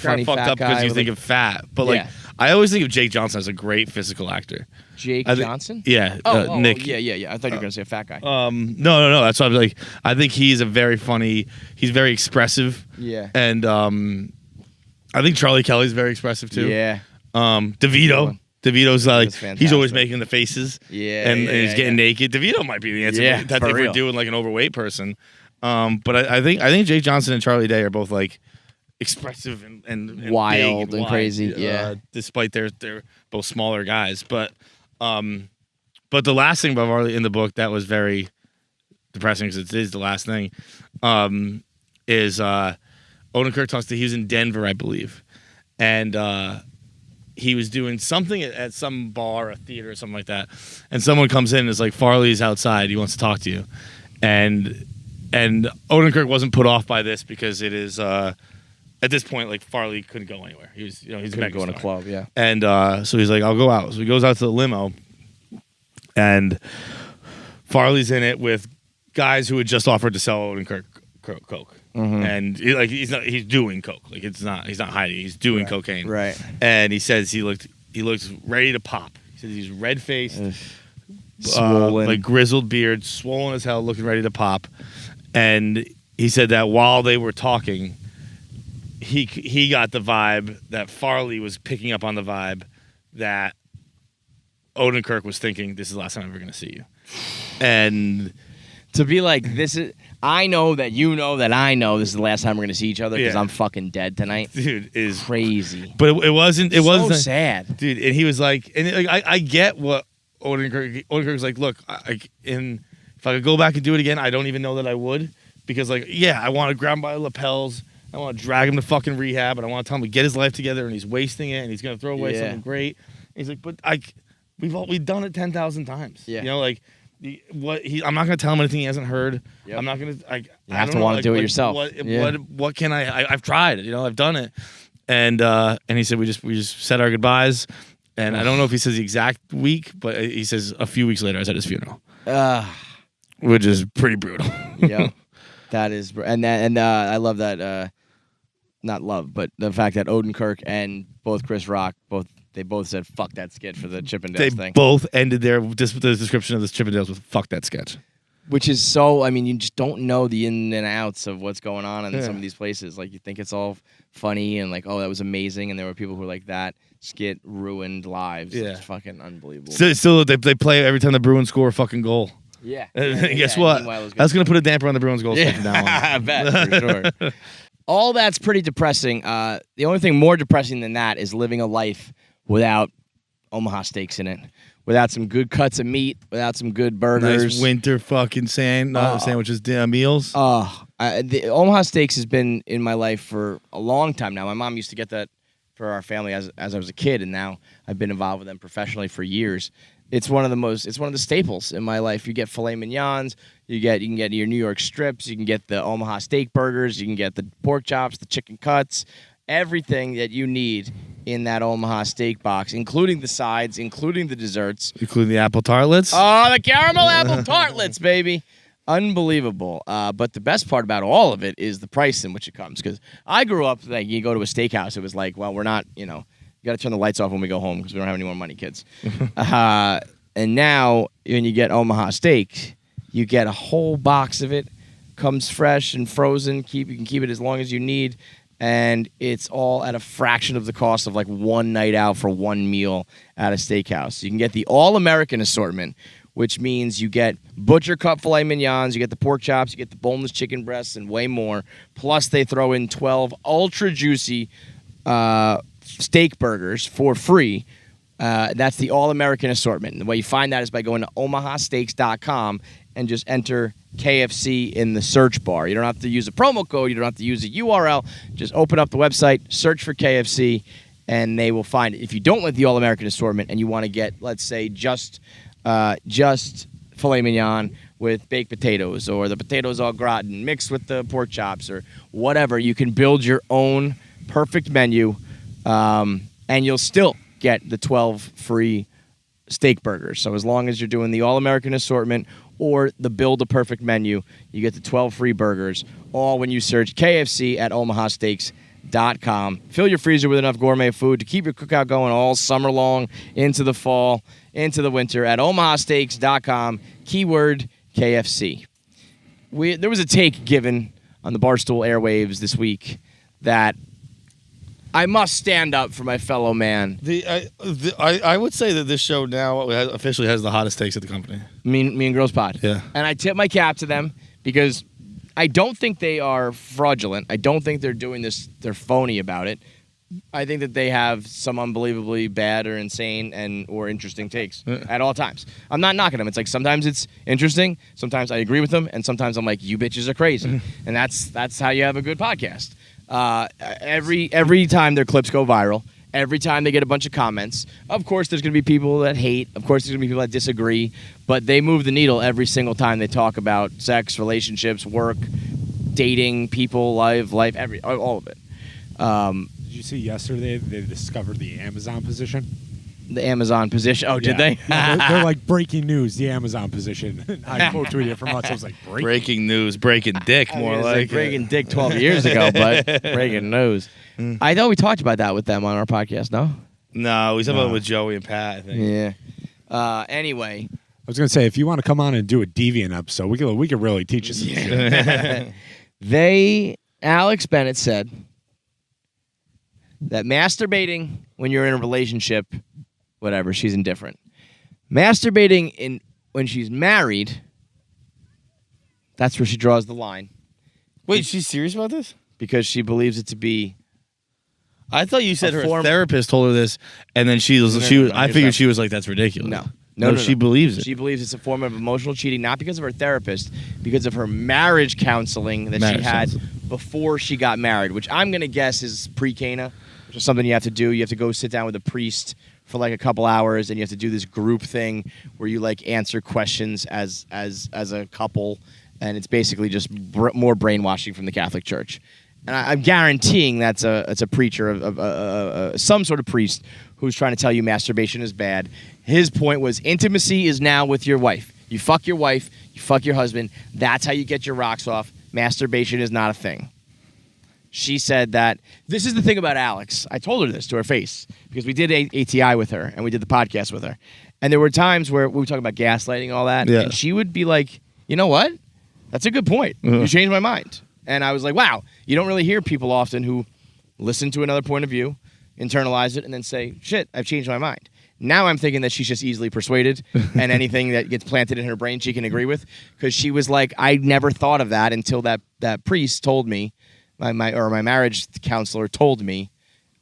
kind of fucked up because you think of fat, but like I always think of Jake Johnson as a great physical actor. Jake Johnson? Yeah. Nick. Yeah. I thought you were gonna say a fat guy. No. That's what I'm like. I think he's a very funny. He's very expressive. Yeah. And I think Charlie Kelly's very expressive too. Yeah. DeVito's like he's always making the faces. Yeah. And he's getting naked. DeVito might be the answer. Yeah. That's if we're doing like an overweight person. But I think Jake Johnson and Charlie Day are both like expressive and wild big and crazy. Yeah. Despite they're both smaller guys, but the last thing about Farley in the book that was very depressing because it is the last thing, is Odenkirk talks to he was in Denver, I believe, and he was doing something at some bar, a theater, or something like that, and someone comes in and is like, Farley's outside, he wants to talk to you, and Odenkirk wasn't put off by this because it is at this point like Farley couldn't go anywhere. He was he's couldn't go in a club, yeah. And so he's like, I'll go out. So he goes out to the limo, and Farley's in it with guys who had just offered to sell Odenkirk coke. Mm-hmm. And he's doing coke. Like he's not hiding. He's doing cocaine. Right. And he says he looked ready to pop. He says he's red faced, swollen, like grizzled beard, swollen as hell, looking ready to pop. And he said that while they were talking, he got the vibe that Farley was picking up on the vibe that Odenkirk was thinking, this is the last time I'm ever going to see you. And to be like, I know that you know that I know this is the last time we're going to see each other because I'm fucking dead tonight. Dude, is crazy. But it wasn't so sad. Dude, and he was like, and I get what Odenkirk's like, look, if I could go back and do it again, I don't even know that I would. Because, like, yeah, I want to grab my lapels I want to drag him to fucking rehab, and I want to tell him to get his life together, and he's wasting it, and he's gonna throw away something great. And he's like, but we've done it 10,000 times. Yeah. You know, like I'm not gonna tell him anything he hasn't heard. Yep. I'm not gonna. You have to want to do it yourself. What can I've tried it. You know, I've done it. And he said we just said our goodbyes. And I don't know if he says the exact week, but he says a few weeks later I was at his funeral, which is pretty brutal. Yeah, that is, and I love that. Not love, but the fact that Odenkirk and both Chris Rock they both said fuck that skit for the Chippendales They thing. both ended the description of this Chippendales with fuck that sketch. Which is so, I mean, you just don't know the in and outs of what's going on in some of these places. Like, you think it's all funny and like, oh, that was amazing. And there were people who were like, that skit ruined lives. Yeah. It's fucking unbelievable. Still they play every time the Bruins score a fucking goal. Yeah. Guess what? That's going to put a damper on the Bruins goals from now on. I bet, for sure. All that's pretty depressing. The only thing more depressing than that is living a life without Omaha Steaks in it. Without some good cuts of meat, without some good burgers. Nice winter fucking sandwiches, meals. The Omaha Steaks has been in my life for a long time now. My mom used to get that for our family as I was a kid, and now I've been involved with them professionally for years. It's one of the staples in my life. You get filet mignons, you can get your New York strips, you can get the Omaha steak burgers, you can get the pork chops, the chicken cuts, everything that you need in that Omaha steak box, including the sides, including the desserts. Including the apple tartlets. Oh, the caramel apple tartlets, baby. Unbelievable. But the best part about all of it is the price in which it comes. Because I grew up, like, you go to a steakhouse, it was like, well, we're not, you got to turn the lights off when we go home because we don't have any more money, kids. And now, when you get Omaha Steak, you get a whole box of it. Comes fresh and frozen. You can keep it as long as you need. And it's all at a fraction of the cost of like one night out for one meal at a steakhouse. You can get the all-American assortment, which means you get butcher cut filet mignons, you get the pork chops, you get the boneless chicken breasts, and way more. Plus, they throw in 12 ultra juicy steak burgers for free. That's the all-American assortment. And the way you find that is by going to omahasteaks.com and just enter KFC in the search bar. You don't have to use a promo code. You don't have to use a URL. Just open up the website, search for KFC, and they will find it. If you don't like the all-American assortment and you want to get, let's say, just filet mignon with baked potatoes, or the potatoes au gratin mixed with the pork chops, or whatever, you can build your own perfect menu, and you'll still get the 12 free steak burgers. So as long as you're doing the all-American assortment or the build-a-perfect menu, you get the 12 free burgers, all when you search KFC at omahasteaks.com. Fill your freezer with enough gourmet food to keep your cookout going all summer long, into the fall, into the winter at omahasteaks.com, keyword KFC. There was a take given on the Barstool airwaves this week that I must stand up for my fellow man. I would say that this show now officially has the hottest takes at the company. Me and Girls Pod. Yeah. And I tip my cap to them because I don't think they are fraudulent. I don't think they're doing this, they're phony about it. I think that they have some unbelievably bad or insane or interesting takes at all times. I'm not knocking them. It's like sometimes it's interesting, sometimes I agree with them, and sometimes I'm like, you bitches are crazy. And that's how you have a good podcast. Every time their clips go viral, every time they get a bunch of comments, of course there's going to be people that hate, of course there's going to be people that disagree, but they move the needle every single time they talk about sex, relationships, work, dating, people, life, all of it. Did you see yesterday they discovered the Amazon position? The Amazon position. Oh, did they? Yeah, they're like breaking news, the Amazon position. I quote tweeted it from us. I was like, breaking news, breaking dick, more like breaking dick 12 years ago, but breaking news. I know we talked about that with them on our podcast, no? No, we talked about it with Joey and Pat, I think. Yeah. Anyway. I was going to say, if you want to come on and do a Deviant episode, we could really teach you some shit. Alex Bennett said that masturbating when you're in a relationship, whatever, she's indifferent. Masturbating when she's married, that's where she draws the line. Wait, she's serious about this? Because she believes it to be. I thought you said her therapist told her this, and then she was. I figured she was like, "That's ridiculous." No, she believes it. She believes it's a form of emotional cheating, not because of her therapist, because of her marriage counseling that she had before she got married, which I'm going to guess is pre-Cana, which is something you have to do. You have to go sit down with a priest for like a couple hours, and you have to do this group thing where you like answer questions as a couple, and it's basically just more brainwashing from the Catholic Church. And I'm guaranteeing it's a preacher of some sort of priest who's trying to tell you masturbation is bad. His point was intimacy is now with your wife. You fuck your wife, you fuck your husband. That's how you get your rocks off. Masturbation is not a thing. She said that this is the thing about Alex. I told her this to her face because we did ATI with her and we did the podcast with her. And there were times where we were talking about gaslighting and all that. Yeah. And she would be like, you know what? That's a good point. You changed my mind. And I was like, wow, you don't really hear people often who listen to another point of view, internalize it, and then say, shit, I've changed my mind. Now I'm thinking that she's just easily persuaded, and anything that gets planted in her brain she can agree with. Because she was like, I never thought of that until that priest told me, my marriage counselor told me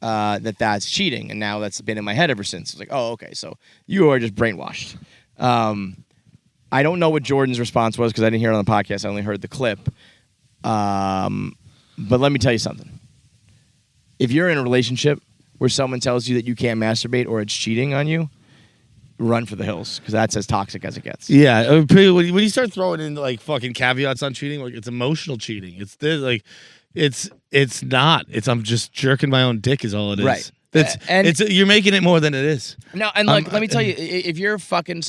that's cheating, and now that's been in my head ever since. I was like, oh, okay, so you are just brainwashed. I don't know what Jordan's response was because I didn't hear it on the podcast. I only heard the clip. But let me tell you something. If you're in a relationship where someone tells you that you can't masturbate or it's cheating on you, run for the hills because that's as toxic as it gets. Yeah, when you start throwing in like fucking caveats on cheating, like it's emotional cheating. It's this, like, it's not. It's I'm just jerking my own dick is all it is. Right. You're making it more than it is. No, and like let me tell you, if you're fucking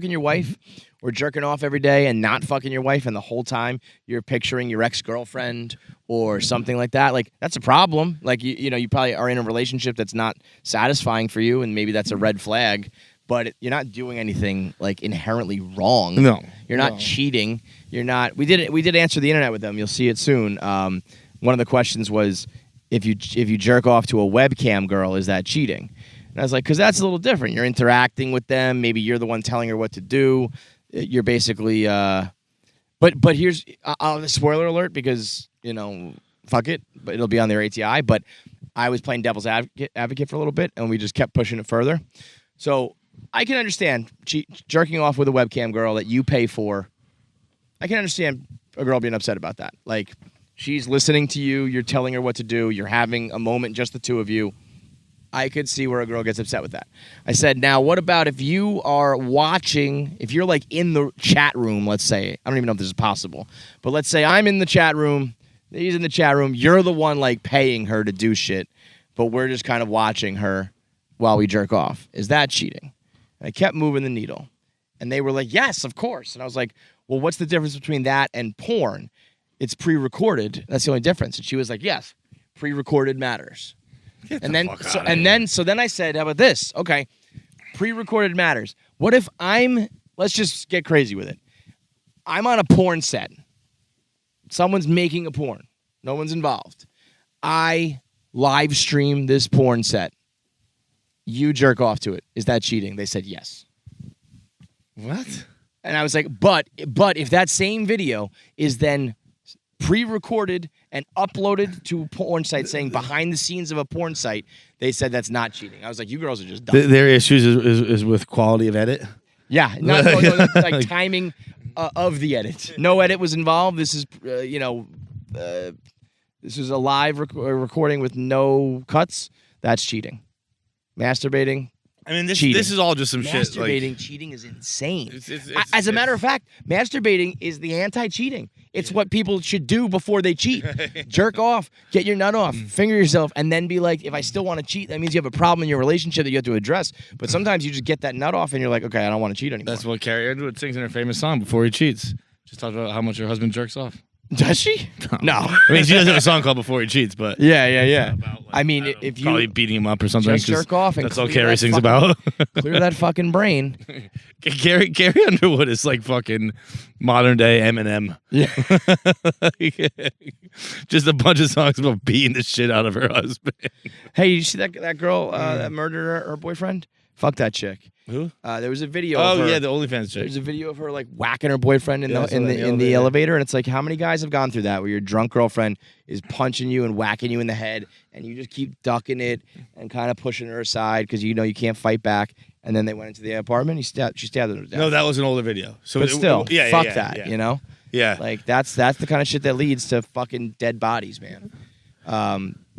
your wife or jerking off every day and not fucking your wife, and the whole time you're picturing your ex-girlfriend or something like that, like that's a problem. Like you know, you probably are in a relationship that's not satisfying for you, and maybe that's a red flag. But you're not doing anything like inherently wrong. No, you're not cheating. You're not. We did answer the internet with them. You'll see it soon. One of the questions was, if you jerk off to a webcam girl, is that cheating? And I was like, because that's a little different. You're interacting with them. Maybe you're the one telling her what to do. You're basically. But here's spoiler alert because you know fuck it. But it'll be on their ATI. But I was playing devil's advocate for a little bit, and we just kept pushing it further. So I can understand jerking off with a webcam girl that you pay for. I can understand a girl being upset about that. Like, she's listening to you. You're telling her what to do. You're having a moment, just the two of you. I could see where a girl gets upset with that. I said, now, what about if you are watching, if you're like in the chat room, let's say, I don't even know if this is possible, but let's say I'm in the chat room, he's in the chat room, you're the one like paying her to do shit, but we're just kind of watching her while we jerk off. Is that cheating? And I kept moving the needle. And they were like, yes, of course. And I was like, well, what's the difference between that and porn? It's pre-recorded. That's the only difference. And she was like, yes, pre-recorded matters. So then I said, how about this? Okay, pre-recorded matters. What if let's just get crazy with it. I'm on a porn set. Someone's making a porn. No one's involved. I live stream this porn set. You jerk off to it. Is that cheating? They said yes. What? And I was like, but if that same video is then pre-recorded and uploaded to a porn site saying behind the scenes of a porn site, they said that's not cheating. I was like, you girls are just dumb. Their issues is with quality of edit? Yeah. No, like timing of the edit. No edit was involved. This is, this is a live recording with no cuts. That's cheating. Masturbating. I mean, this is all just some shit. Masturbating, cheating is insane. As a matter of fact, masturbating is the anti-cheating. It's what people should do before they cheat. Jerk off, get your nut off, finger yourself, and then be like, if I still want to cheat, that means you have a problem in your relationship that you have to address. But sometimes you just get that nut off and you're like, okay, I don't want to cheat anymore. That's what Carrie Underwood sings in her famous song, Before He Cheats. Just talks about how much her husband jerks off. Does she? No. I mean, she doesn't have a song called Before He Cheats, but... Yeah. About, like, I mean, if you... Probably beating him up or something. Just jerk off and that's all Carrie sings about. Clear that fucking brain. Carrie Underwood is like fucking modern day Eminem. Yeah. Just a bunch of songs about beating the shit out of her husband. Hey, you see that girl that murdered her boyfriend? Fuck that chick. Who? There was a video. Oh of her, yeah, the OnlyFans chick. There's a video of her like whacking her boyfriend in Yeah, I the saw in that the in in the the elevator. elevator, and it's like, how many guys have gone through that where your drunk girlfriend is punching you and whacking you in the head, and you just keep ducking it and kind of pushing her aside because you know you can't fight back, and then they went into the apartment. She stabbed her to death. No, that was an older video. So But still, yeah, fuck yeah, that. yeah. You know, Yeah. like that's the kind of shit that leads to fucking dead bodies, man.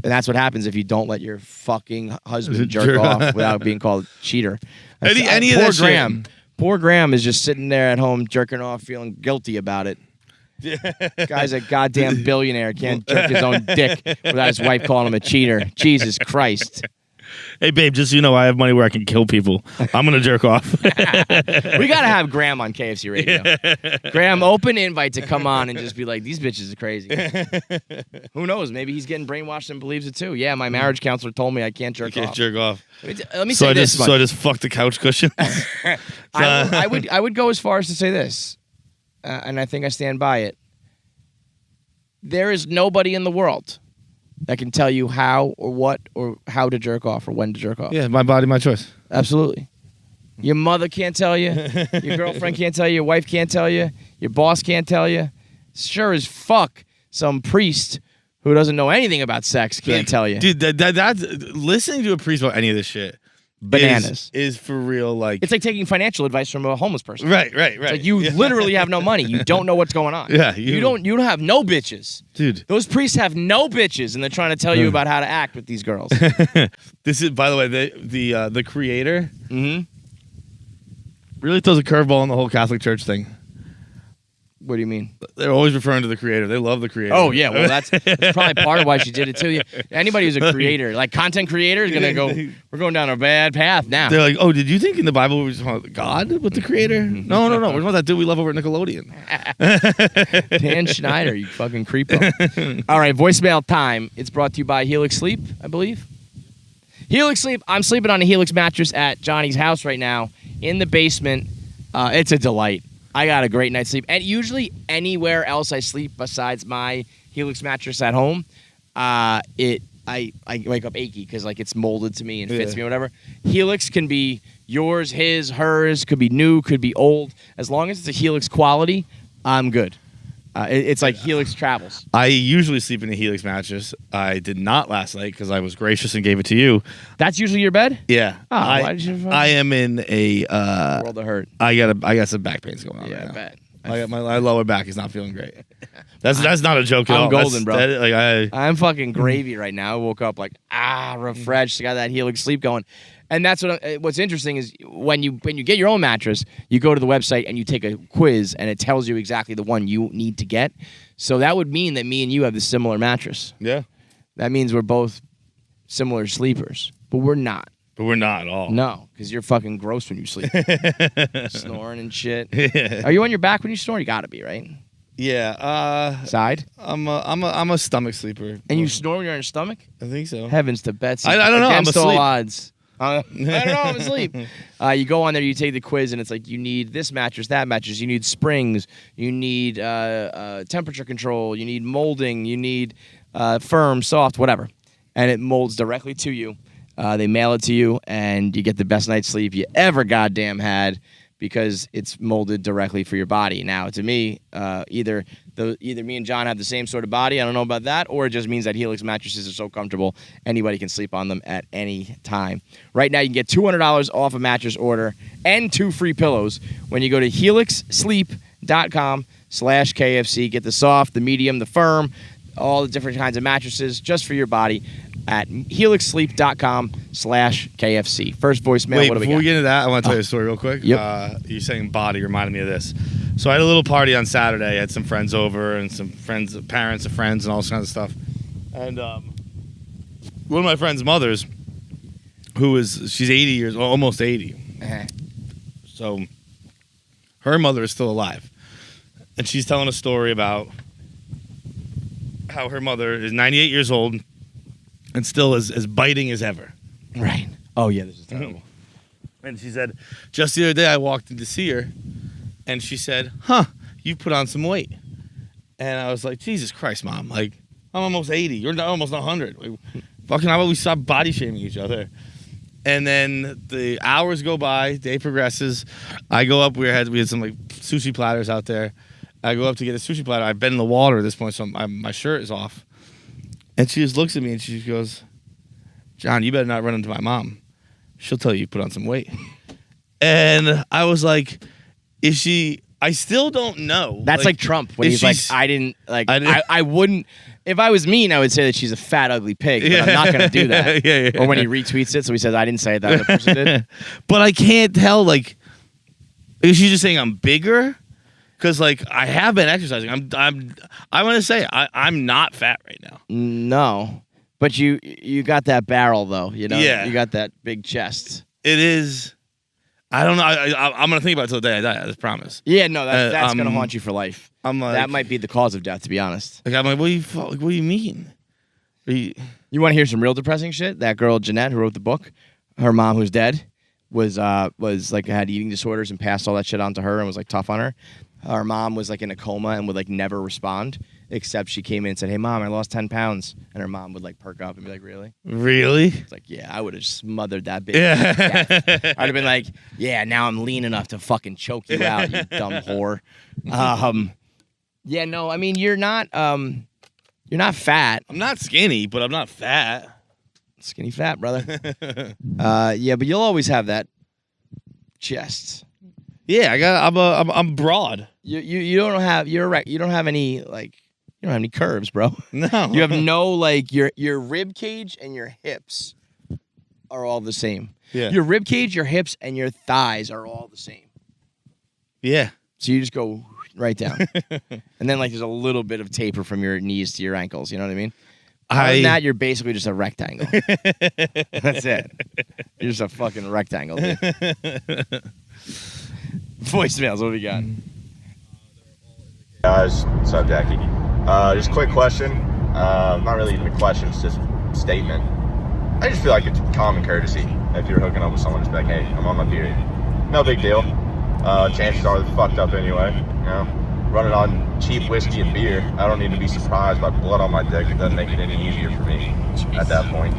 And that's what happens if you don't let your fucking husband jerk off without being called a cheater. Any of Poor that shit. Graham. Poor Graham is just sitting there at home jerking off, feeling guilty about it. Guy's a goddamn billionaire. Can't jerk his own dick without his wife calling him a cheater. Jesus Christ. Hey, babe, just so you know, I have money where I can kill people. I'm going to jerk off. We got to have Graham on KFC Radio. Graham, open invite to come on and just be like, these bitches are crazy. Who knows? Maybe he's getting brainwashed and believes it too. Yeah, my marriage counselor told me I can't jerk Can't off. jerk off. Let me So say I this just much. fucked the couch cushion. I would go as far as to say this, and I think I stand by it. There is nobody in the world that can tell you how or what or how to jerk off or when to jerk off. Yeah, my body, my choice. Absolutely. Your mother can't tell you. Your girlfriend can't tell you. Your wife can't tell you. Your boss can't tell you. Sure as fuck, some priest who doesn't know anything about sex can't tell you. Dude, that's listening to a priest about any of this shit. Bananas. Is for real. Like It's like taking financial advice from a homeless person. right. It's like you literally have no money. You don't know what's going on. Yeah, You don't have no bitches. dude. Those priests have no bitches, and they're trying to tell you about how to act with these girls. This is, by the way, the creator Mm-hmm. really throws a curveball on the whole Catholic Church thing. What do you mean? They're always referring to the creator. They love the creator. Oh yeah, well that's probably part of why she did it too. Anybody who's a creator, like content creator, is gonna go. We're going down a bad path now. They're like, oh, did you think in the Bible we were talking about God with the creator? No. We're talking about that dude we love over at Nickelodeon. Dan Schneider, you fucking creepo. All right, voicemail time. It's brought to you by Helix Sleep, I believe. Helix Sleep. I'm sleeping on a Helix mattress at Johnny's house right now in the basement. It's a delight. I got a great night's sleep. And usually anywhere else I sleep besides my Helix mattress at home, I wake up achy because like it's molded to me and fits me or whatever. Helix can be yours, his, hers, could be new, could be old. As long as it's a Helix quality, I'm good. It's like Helix travels. I usually sleep in a Helix mattress. I did not last night because I was gracious and gave it to you. That's usually your bed? Yeah. Oh, why did you? I am in a. World of hurt. I got some back pains going on. Yeah, right I now. bet. My lower back is not feeling great. That's not a joke at I'm all. golden, bro. I'm fucking Mm-hmm. gravy right now. I woke up like refreshed. Got that Helix sleep going, and that's what's interesting is when you get your own mattress, you go to the website and you take a quiz, and it tells you exactly the one you need to get. So that would mean that me and you have the similar mattress. Yeah. That means we're both similar sleepers, but we're not. But we're not at all. No, because you're fucking gross when you sleep, snoring and shit. Yeah. Are you on your back when you snore? You gotta be, right? Yeah. Side. I'm a stomach sleeper. And you snore when you're on your stomach? I think so. Heavens to Betsy. I don't know, I'm Against all asleep. odds. I don't know. I'm asleep. You go on there, you take the quiz, and it's like you need this mattress, that mattress. You need springs. You need temperature control. You need molding. You need firm, soft, whatever. And it molds directly to you. They mail it to you, and you get the best night's sleep you ever goddamn had because it's molded directly for your body. Now, to me, either me and John have the same sort of body, I don't know about that, or it just means that Helix mattresses are so comfortable, anybody can sleep on them at any time. Right now, you can get $200 off a mattress order and 2 free pillows when you go to helixsleep.com/KFC. Get the soft, the medium, the firm, all the different kinds of mattresses just for your body at helixsleep.com/KFC. First voicemail, Wait, what do we before got? we get into that, I want to tell you a story real quick. Yep. You're saying body reminded me of this. So I had a little party on Saturday. I had some friends over and some friends, parents of friends, and all this kind of stuff. And one of my friend's mothers, she's 80 years, almost 80. Uh-huh. So her mother is still alive. And she's telling a story about how her mother is 98 years old and still as biting as ever. Right. Oh, yeah, this is terrible. And she said, just the other day I walked in to see her, and she said, huh, you put on some weight. And I was like, Jesus Christ, Mom. Like, I'm almost 80. You're almost 100. Like, fucking how about we stop body shaming each other? And then the hours go by, day progresses. I go up. We had some like sushi platters out there. I go up to get a sushi platter. I've been in the water at this point, so my shirt is off. And she just looks at me and she goes, "John, you better not run into my mom. She'll tell you put on some weight." And I was like, "Is she?" I still don't know. That's like Trump when he's like, I wouldn't. If I was mean, I would say that she's a fat, ugly pig. But I'm not going to do that. Yeah. Or when he retweets it, so he says, I didn't say it, that other person did. But I can't tell. Like, is she just saying I'm bigger? Because like I have been exercising. I'm going to say I'm not fat right now. No, but you got that barrel though. You know, Yeah. You got that big chest. It is. I don't know. I'm going to think about it till the day I die. I just promise. Yeah, no, that's going to haunt you for life. I'm like, That might be the cause of death, to be honest. Like, I'm like, what do you mean? You want to hear some real depressing shit? That girl Jeanette who wrote the book, her mom who's dead, was like had eating disorders and passed all that shit on to her and was like tough on her. Her mom was like in a coma and would like never respond, except she came in and said, "Hey mom, I lost 10 pounds," and her mom would like perk up and be like, "Really?" Really? It's like, yeah, I would have smothered that bitch. Yeah. I'd have been like, yeah, now I'm lean enough to fucking choke you out, you dumb whore. Yeah, no, I mean you're not fat. I'm not skinny, but I'm not fat. Skinny fat, brother. Yeah, but you'll always have that chest. Yeah, I'm broad. You don't have you don't have any like you don't have any curves, bro. No. You have no like your rib cage and your hips are all the same. Yeah. Your rib cage, your hips, and your thighs are all the same. Yeah. So you just go right down. And then like there's a little bit of taper from your knees to your ankles, you know what I mean? Other than that, you're basically just a rectangle. That's it. You're just a fucking rectangle, dude. Voicemails, what do we got? Guys, what's up, Jackie? Just a quick question. Not really even a question, it's just a statement. I just feel like it's common courtesy if you're hooking up with someone, just be like, hey, I'm on my period. No big deal. Chances are they're fucked up anyway. You know, running on cheap whiskey and beer, I don't need to be surprised by blood on my dick. It doesn't make it any easier for me at that point.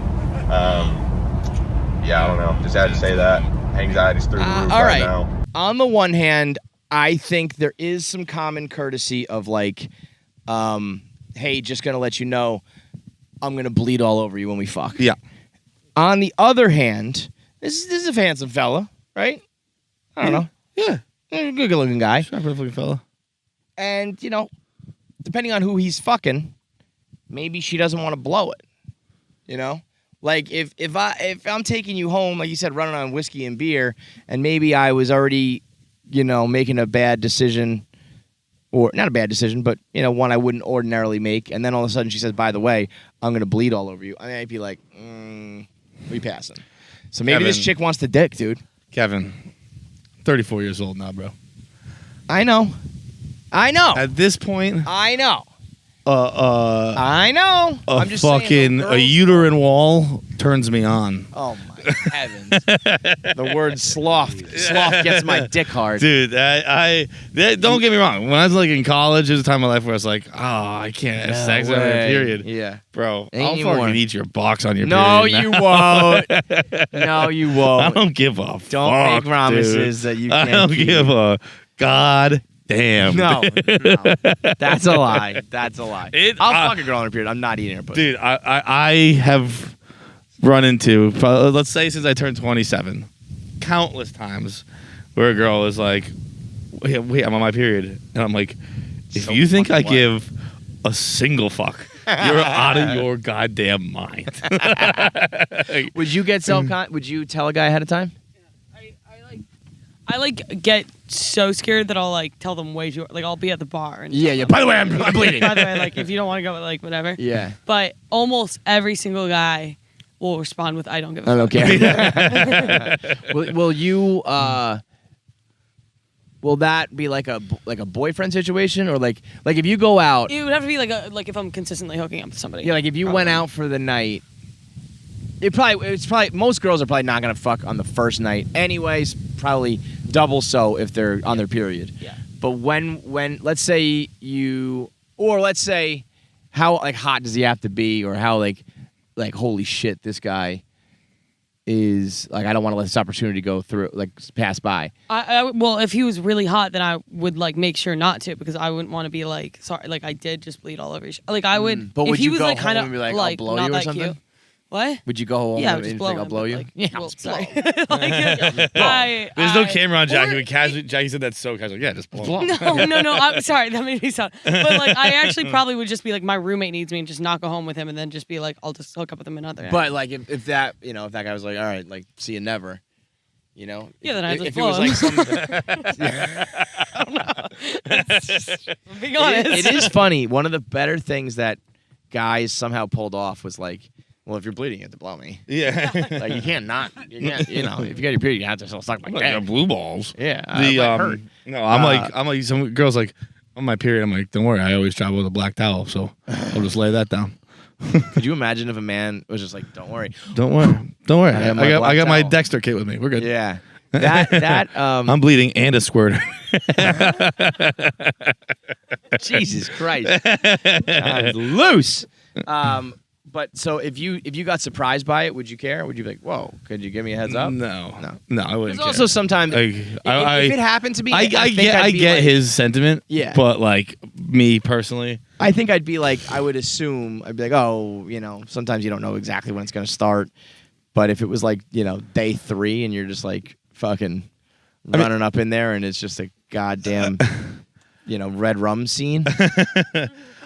Yeah, I don't know. Just had to say that. Anxiety's through the roof all right now. On the one hand, I think there is some common courtesy of like, hey, just gonna let you know, I'm gonna bleed all over you when we fuck. Yeah. On the other hand, this is a handsome fella, right? I don't know. Yeah. Good looking guy. Sharp looking fella. And, you know, depending on who he's fucking, maybe she doesn't want to blow it. You know? Like if I'm taking you home, like you said, running on whiskey and beer, and maybe I was already, you know, making a bad decision, or not a bad decision, but you know, one I wouldn't ordinarily make, and then all of a sudden she says, "By the way, I'm gonna bleed all over you." I mean, I'd be like, "We passing." So maybe this chick wants the dick, dude. Kevin, 34 years old now, bro. I know. At this point, I know. I know. I'm just fucking saying, though, a uterine wall turns me on. Oh my heavens! The word sloth gets my dick hard, dude. Don't get me wrong. When I was like in college, there was a time in my life where I was like, oh, I can't have sex on a period. Yeah, bro, Ain't I'll anymore. fucking eat your box on your No, period. you won't. No, you won't. I don't give a Don't fuck, make promises dude. that you can't I don't keep. give a god damn. No, that's a lie. That's a lie. I'll fuck a girl on her period. I'm not eating her pussy. Dude, I have run into, let's say since I turned 27, countless times where a girl is like, wait, I'm on my period. And I'm like, if So you think I fucking give a single fuck, you're out of your goddamn mind. Would you get would you tell a guy ahead of time? I like get so scared that I'll like tell them way too. Like I'll be at the bar and Yeah. By the way, I'm bleeding. by the way, like if you don't want to go, like whatever. Yeah. But almost every single guy will respond with "I don't give a I don't fuck." care. Will you? Will that be like a boyfriend situation, or like if you go out? It would have to be like if I'm consistently hooking up with somebody. Yeah, like if you went out for the night. It's probably most girls are probably not gonna fuck on the first night. Anyways, probably double so if they're on their period. Yeah. But when let's say let's say how like hot does he have to be, or how like holy shit, this guy is like I don't want to let this opportunity go through, like pass by. Well, if he was really hot, then I would like make sure not to, because I wouldn't want to be like, sorry, like I did just bleed all over your like I would. But if would he you was go like home kind of and be like, like I'll blow not you or that something? cute. What? Would you go home Yeah, I and would just think blow I'll him, blow but, you? like, Yeah, well, just blow sorry. him. Like, There's no I- camera on Jackie. or- But casually, Jackie said that so casually. Yeah, just blow. No, I'm sorry. That made me sound. But like, I actually probably would just be like, my roommate needs me, and just not go home with him, and then just be like, I'll just hook up with him another. But like if that if that guy was like, all right, like see you never, Yeah, then I just if it blow was him. like some, I don't know. It's just, I'm being honest. it is funny. One of the better things that guys somehow pulled off was like, well, if you're bleeding, you have to blow me. Yeah. Like you can't, if you get your period, you have to still suck my I'm like, I got dick. blue balls. Yeah, The it might hurt. no, I'm like some girls like on my period. I'm like, don't worry, I always travel with a black towel, so I'll just lay that down. Could you imagine if a man was just like, don't worry? Don't worry. I I have my got black my towel. Dexter kit with me. We're good. Yeah, that I'm bleeding and a squirter. Jesus Christ, I'm loose. But so if you got surprised by it, would you care? Would you be like, whoa, could you give me a heads up? No, No. I wouldn't. There's also sometimes Like, if it happened to me, I think I'd get be like- his sentiment. Yeah. But like me personally, I think I'd be like, I would assume, I'd be like, oh, sometimes you don't know exactly when it's going to start. But if it was like, day 3 and you're just like fucking running up in there and it's just a goddamn, red rum scene.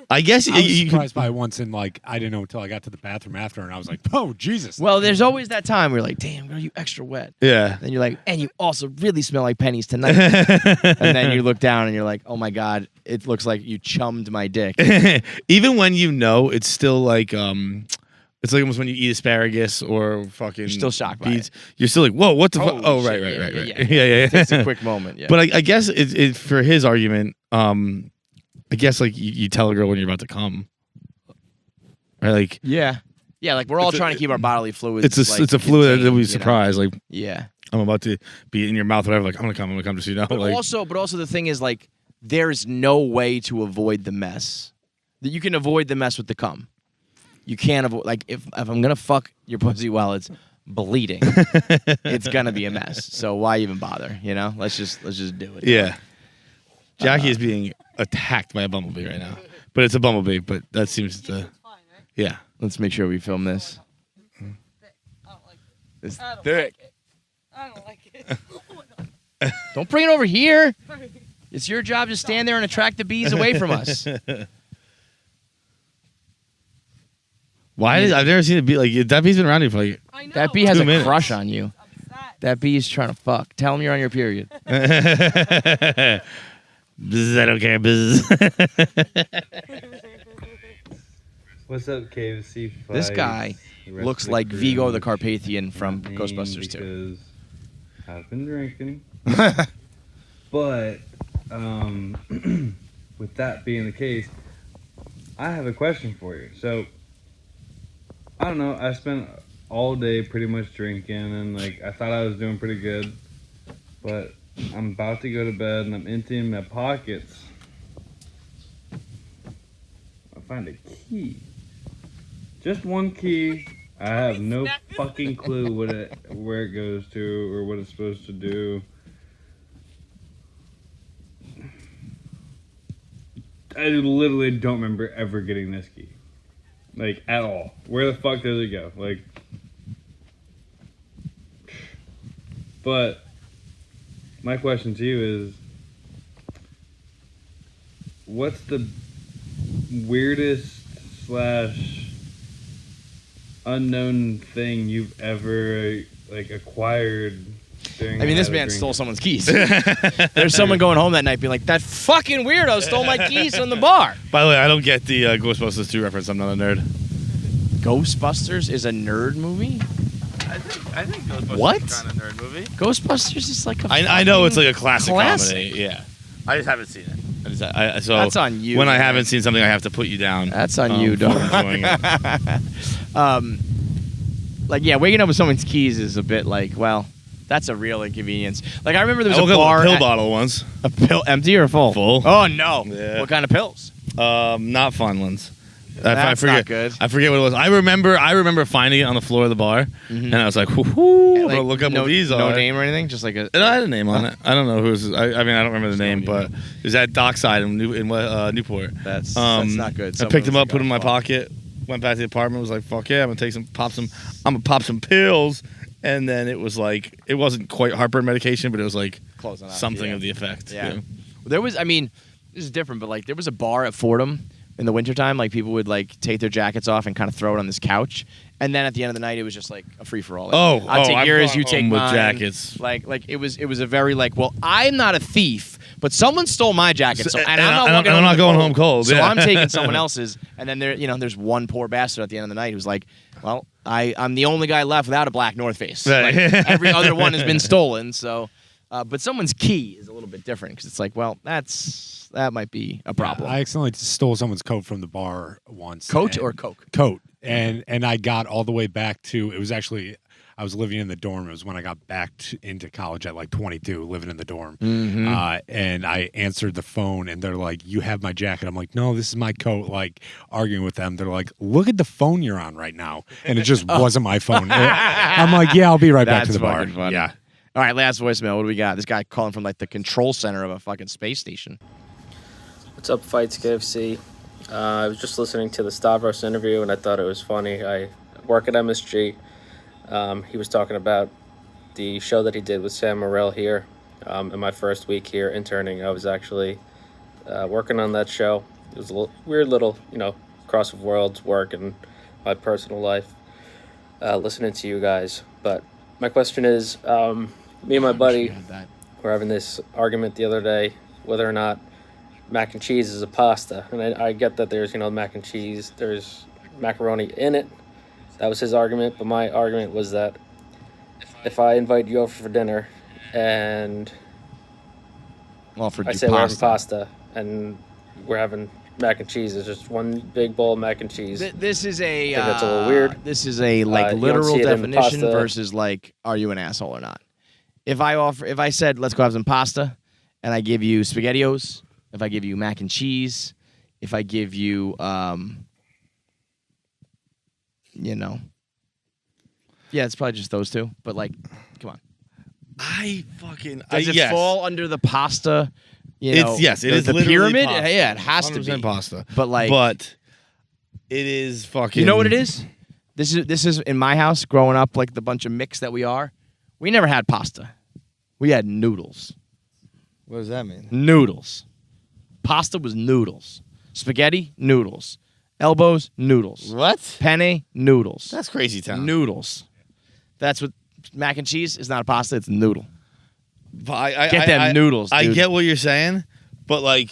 I guess I was you surprised by it once, and like I didn't know until I got to the bathroom after, and I was like, "Oh Jesus!" Well, there's always that time where you're like, damn, girl, you extra wet. Yeah. Then you're like, and you also really smell like pennies tonight. And then you look down and you're like, oh my God, it looks like you chummed my dick. Even when it's still like it's like almost when you eat asparagus or fucking You're still shocked by beets. You're still like, whoa, what the fuck? Holy Oh, shit, right. yeah. Yeah. It's a quick moment, yeah. But I guess it for his argument, I guess like you tell a girl when you're about to come, right? Like yeah, like we're all It's a- trying to keep our bodily fluids. it's a fluid that we contained, surprise. Like Yeah. I'm about to be in your mouth, whatever. Like I'm gonna come, just so you know. But Like also the thing is like, there's no way to avoid the mess. That you can avoid the mess with the cum. You can't avoid, like if I'm gonna fuck your pussy while it's bleeding, it's gonna be a mess. So why even bother? Let's just do it. yeah, Jackie is being attacked by a bumblebee right now, but it's a bumblebee. But that seems to yeah. Let's make sure we film this. It's I don't thick. I don't like it. Don't bring it over here. It's your job to stand there and attract the bees away from us. I've never seen a bee like that. Bee's been around here for like I know. That bee has 2 a minutes. crush on you. Upset. That bee is trying to fuck. Tell him you're on your period. Bzz, I don't care. Bzz. What's up, KFC? This guy looks like Vigo the Carpathian from Ghostbusters 2. Because I've been drinking. But with that being the case, I have a question for you. So I don't know. I spent all day pretty much drinking, and like I thought I was doing pretty good, but I'm about to go to bed, and I'm emptying my pockets. I find a key. Just one key. I have no fucking clue where it goes to or what it's supposed to do. I literally don't remember ever getting this key. Like, at all. Where the fuck does it go? Like, but my question to you is, what's the weirdest / unknown thing you've ever like acquired during I mean, this a night man of stole drinking? someone's keys. There's someone going home that night being like, that fucking weirdo stole my keys from the bar. By the way, I don't get the Ghostbusters 2 reference. I'm not a nerd. Ghostbusters is a nerd movie? I think Ghostbusters What? is kind of a nerd movie. Ghostbusters is like a I know it's like a fucking classic, classic. comedy. Yeah, I just haven't seen it. So That's on you, When I man. haven't seen something, I have to put you down. That's on you, dog. for enjoying it. Like, yeah, waking up with someone's keys is a bit like, well, that's a real inconvenience. Like, I remember there I was woke a up bar. with a pill at- bottle once. A pill, empty or full? Full. Oh, no. Yeah. What kind of pills? Not fun ones. That's forget. not good. I forget what it was. I remember finding it on the floor of the bar, and I was like, "Whoo!" I'm gonna look up what these are. No name or anything, just like a. And I had a name on it. I don't know who it was. I mean, I don't remember the name, but it was at Dockside in Newport. That's not good. I picked them up, put them in my pocket, went back to the apartment. Was like, "Fuck yeah, I'm gonna pop some pills." And then it was like, it wasn't quite heartburn medication, but it was like Close enough, something yeah. of the effect. Yeah. There was, I mean, this is different, but like there was a bar at Fordham in the wintertime. Like people would like take their jackets off and kind of throw it on this couch. And then at the end of the night, it was just like a free for all. Like, I'll take yours, you take with mine. jackets. Like it was a very like, well, I'm not a thief, but someone stole my jacket, so, and I'm not going home cold. So yeah. I'm taking someone else's. And then there's one poor bastard at the end of the night who's like, well, I'm the only guy left without a black North Face. Right. Like, every other one has been stolen. So, but someone's key is a little bit different because it's like, well, that might be a problem. I accidentally stole someone's coat from the bar once. Coat or Coke? Coat. And I got all the way back to, it was actually, I was living in the dorm. It was when I got back into college at like 22, living in the dorm. Mm-hmm. And I answered the phone and they're like, "You have my jacket." I'm like, "No, this is my coat." Like arguing with them. They're like, "Look at the phone you're on right now." And it just wasn't my phone. I'm like, "Yeah, I'll be right back to the bar." Funny. Yeah. All right, last voicemail. What do we got? This guy calling from like the control center of a fucking space station. What's up, Feits KFC? I was just listening to the Stavros interview, and I thought it was funny. I work at MSG. He was talking about the show that he did with Sam Morrell here. In my first week here interning, I was actually working on that show. It was a weird little, cross of worlds work and my personal life, listening to you guys. But my question is, me and my buddy were having this argument the other day, whether or not mac and cheese is a pasta. And I get that there's, mac and cheese, there's macaroni in it. That was his argument, but my argument was that if I invite you over for dinner and Offered I you say we're having pasta and we're having mac and cheese, it's just one big bowl of mac and cheese. This is a. I think that's a little weird. This is a you don't literal see it in definition pasta. versus like, are you an asshole or not? If I said let's go have some pasta, and I give you SpaghettiOs, if I give you mac and cheese, if I give you yeah, it's probably just those two. But like, come on, does it fall under the pasta? It is the literally pyramid. pasta. Yeah, it has to 100% be pasta. But it is fucking. you know what it is? This is in my house growing up, like the bunch of mix that we are. We never had pasta. We had noodles. What does that mean? Noodles. Pasta was noodles. Spaghetti, noodles. Elbows, noodles. What? Penne, noodles. That's crazy town. Noodles. That's what mac and cheese is. Not a pasta, it's a noodle. Get them noodles, I dude. get what you're saying, but like,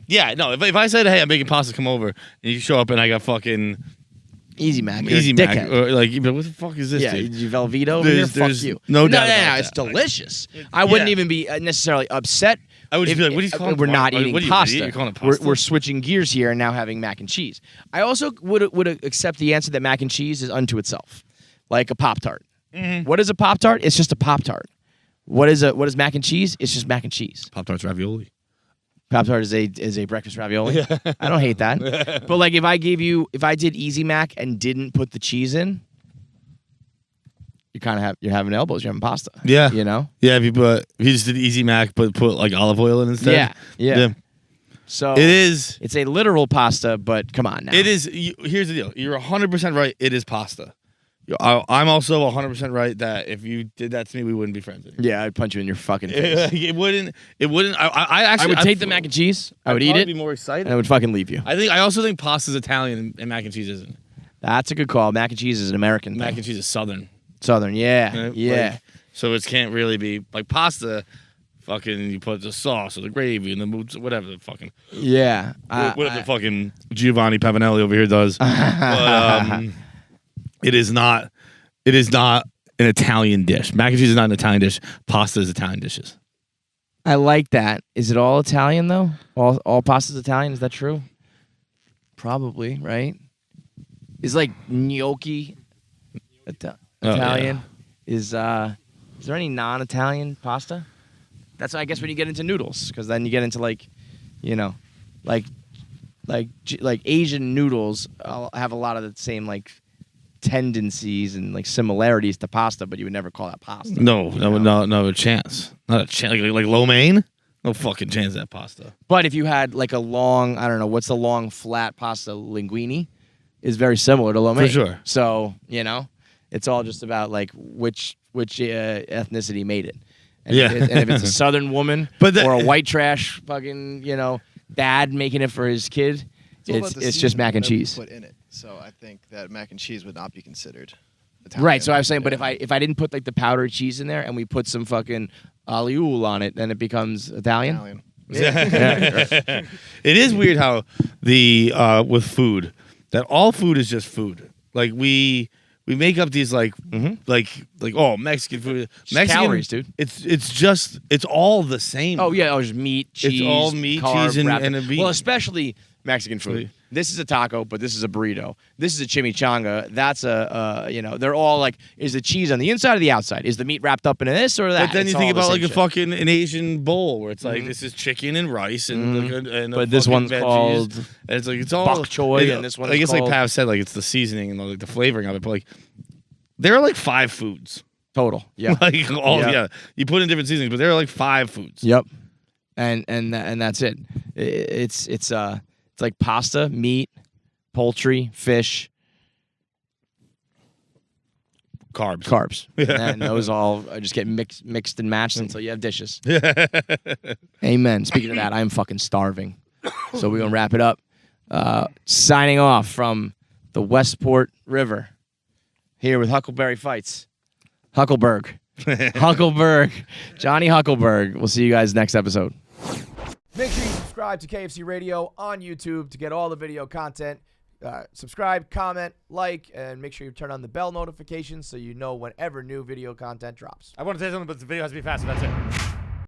yeah, no. If I said, "Hey, I'm making pasta, come over," and you show up and I got fucking Easy Mac. Easy You're a Mac, dickhead. or like, but what the fuck is this? Yeah, dude? you Velveeta over here? Fuck There's you. no doubt about It's that. delicious. I wouldn't even be necessarily upset. I would just be like, what are you calling We're it? not What eating are you, pasta. idiot? You're calling it pasta? We're switching gears here and now having mac and cheese. I also would accept the answer that mac and cheese is unto itself, like a Pop-Tart. Mm-hmm. What is a Pop-Tart? It's just a Pop-Tart. What is mac and cheese? It's just mac and cheese. Pop-Tarts ravioli. Pop-Tart is a breakfast ravioli. Yeah. I don't hate that. But like if I did Easy Mac and didn't put the cheese in, you're having elbows, you're having pasta. Yeah. You know? Yeah, if you just did Easy Mac, but put like olive oil in instead. Yeah. So it's a literal pasta, but come on now. It is. Here's the deal. You're 100% right. It is pasta. I'm also 100% right that if you did that to me, we wouldn't be friends anymore. Yeah, I'd punch you in your fucking face. It wouldn't. I would take the mac and cheese. I would eat it. Be more excited. And I would fucking leave you. I also think pasta's Italian and mac and cheese isn't. That's a good call. Mac and cheese is an American thing. Mac and cheese is Southern. Southern, yeah. Like, so it can't really be like pasta. Fucking, you put the sauce or the gravy and the whatever the fucking. Yeah. Whatever the fucking Giovanni Pavanelli over here does. But it is not an Italian dish. Mac and cheese is not an Italian dish. Pasta is Italian dishes. I like that. Is it all Italian though? All pasta's Italian? Is that true? Probably, right? Is like gnocchi Italian? Yeah. Is there any non-Italian pasta? That's I guess when you get into noodles, because then you get into like like Asian noodles have a lot of the same like tendencies and like similarities to pasta, but you would never call that pasta. No chance. Not a chance. Like lo mein? No fucking chance that pasta. But if you had like a long, I don't know, what's the long flat pasta? Linguine is very similar to lo mein. For sure. So, it's all just about like which ethnicity made it. And Yeah. if it's a Southern woman But or a white trash fucking, dad making it for his kid, all about the it's just mac and seasoning that cheese. we put in it. So I think that mac and cheese would not be considered Italian. Right. So I was saying, but if I didn't put like the powdered cheese in there and we put some fucking alioli on it, then it becomes Italian. Italian. It is weird how the with food that all food is just food. Like we make up these like Mexican food, Mexican calories, dude. It's all the same. Oh yeah, just meat, cheese. It's all meat, carb, cheese, and wrapped a in- bean. Well, especially Mexican food. This is a taco, but this is a burrito. This is a chimichanga. That's they're all like, is the cheese on the inside or the outside? Is the meat wrapped up in this or that? But then It's you think all the about same like shit. an Asian bowl where it's like this is chicken and rice and But this fucking one's veggies. called And it's like it's all bok choy, and this one's I guess called- like Pav said, like it's the seasoning and like the flavoring of it. But like there are like 5 foods total. Yeah. like all Yeah. you put in different seasonings, but there are like 5 foods. Yep. And that's it. It's like pasta, meat, poultry, fish, Carbs. and those all just get mixed and matched until you have dishes. Amen. Speaking of that, I'm fucking starving. So we're gonna wrap it up. Signing off from the Westport River. Here with Huckleberry Feits. Huckleberg. Johnny Huckleberg. We'll see you guys next episode. Make sure you subscribe to KFC Radio on YouTube to get all the video content. Subscribe, comment, like, and make sure you turn on the bell notifications so you know whenever new video content drops. I want to say something, but the video has to be fast, so that's it.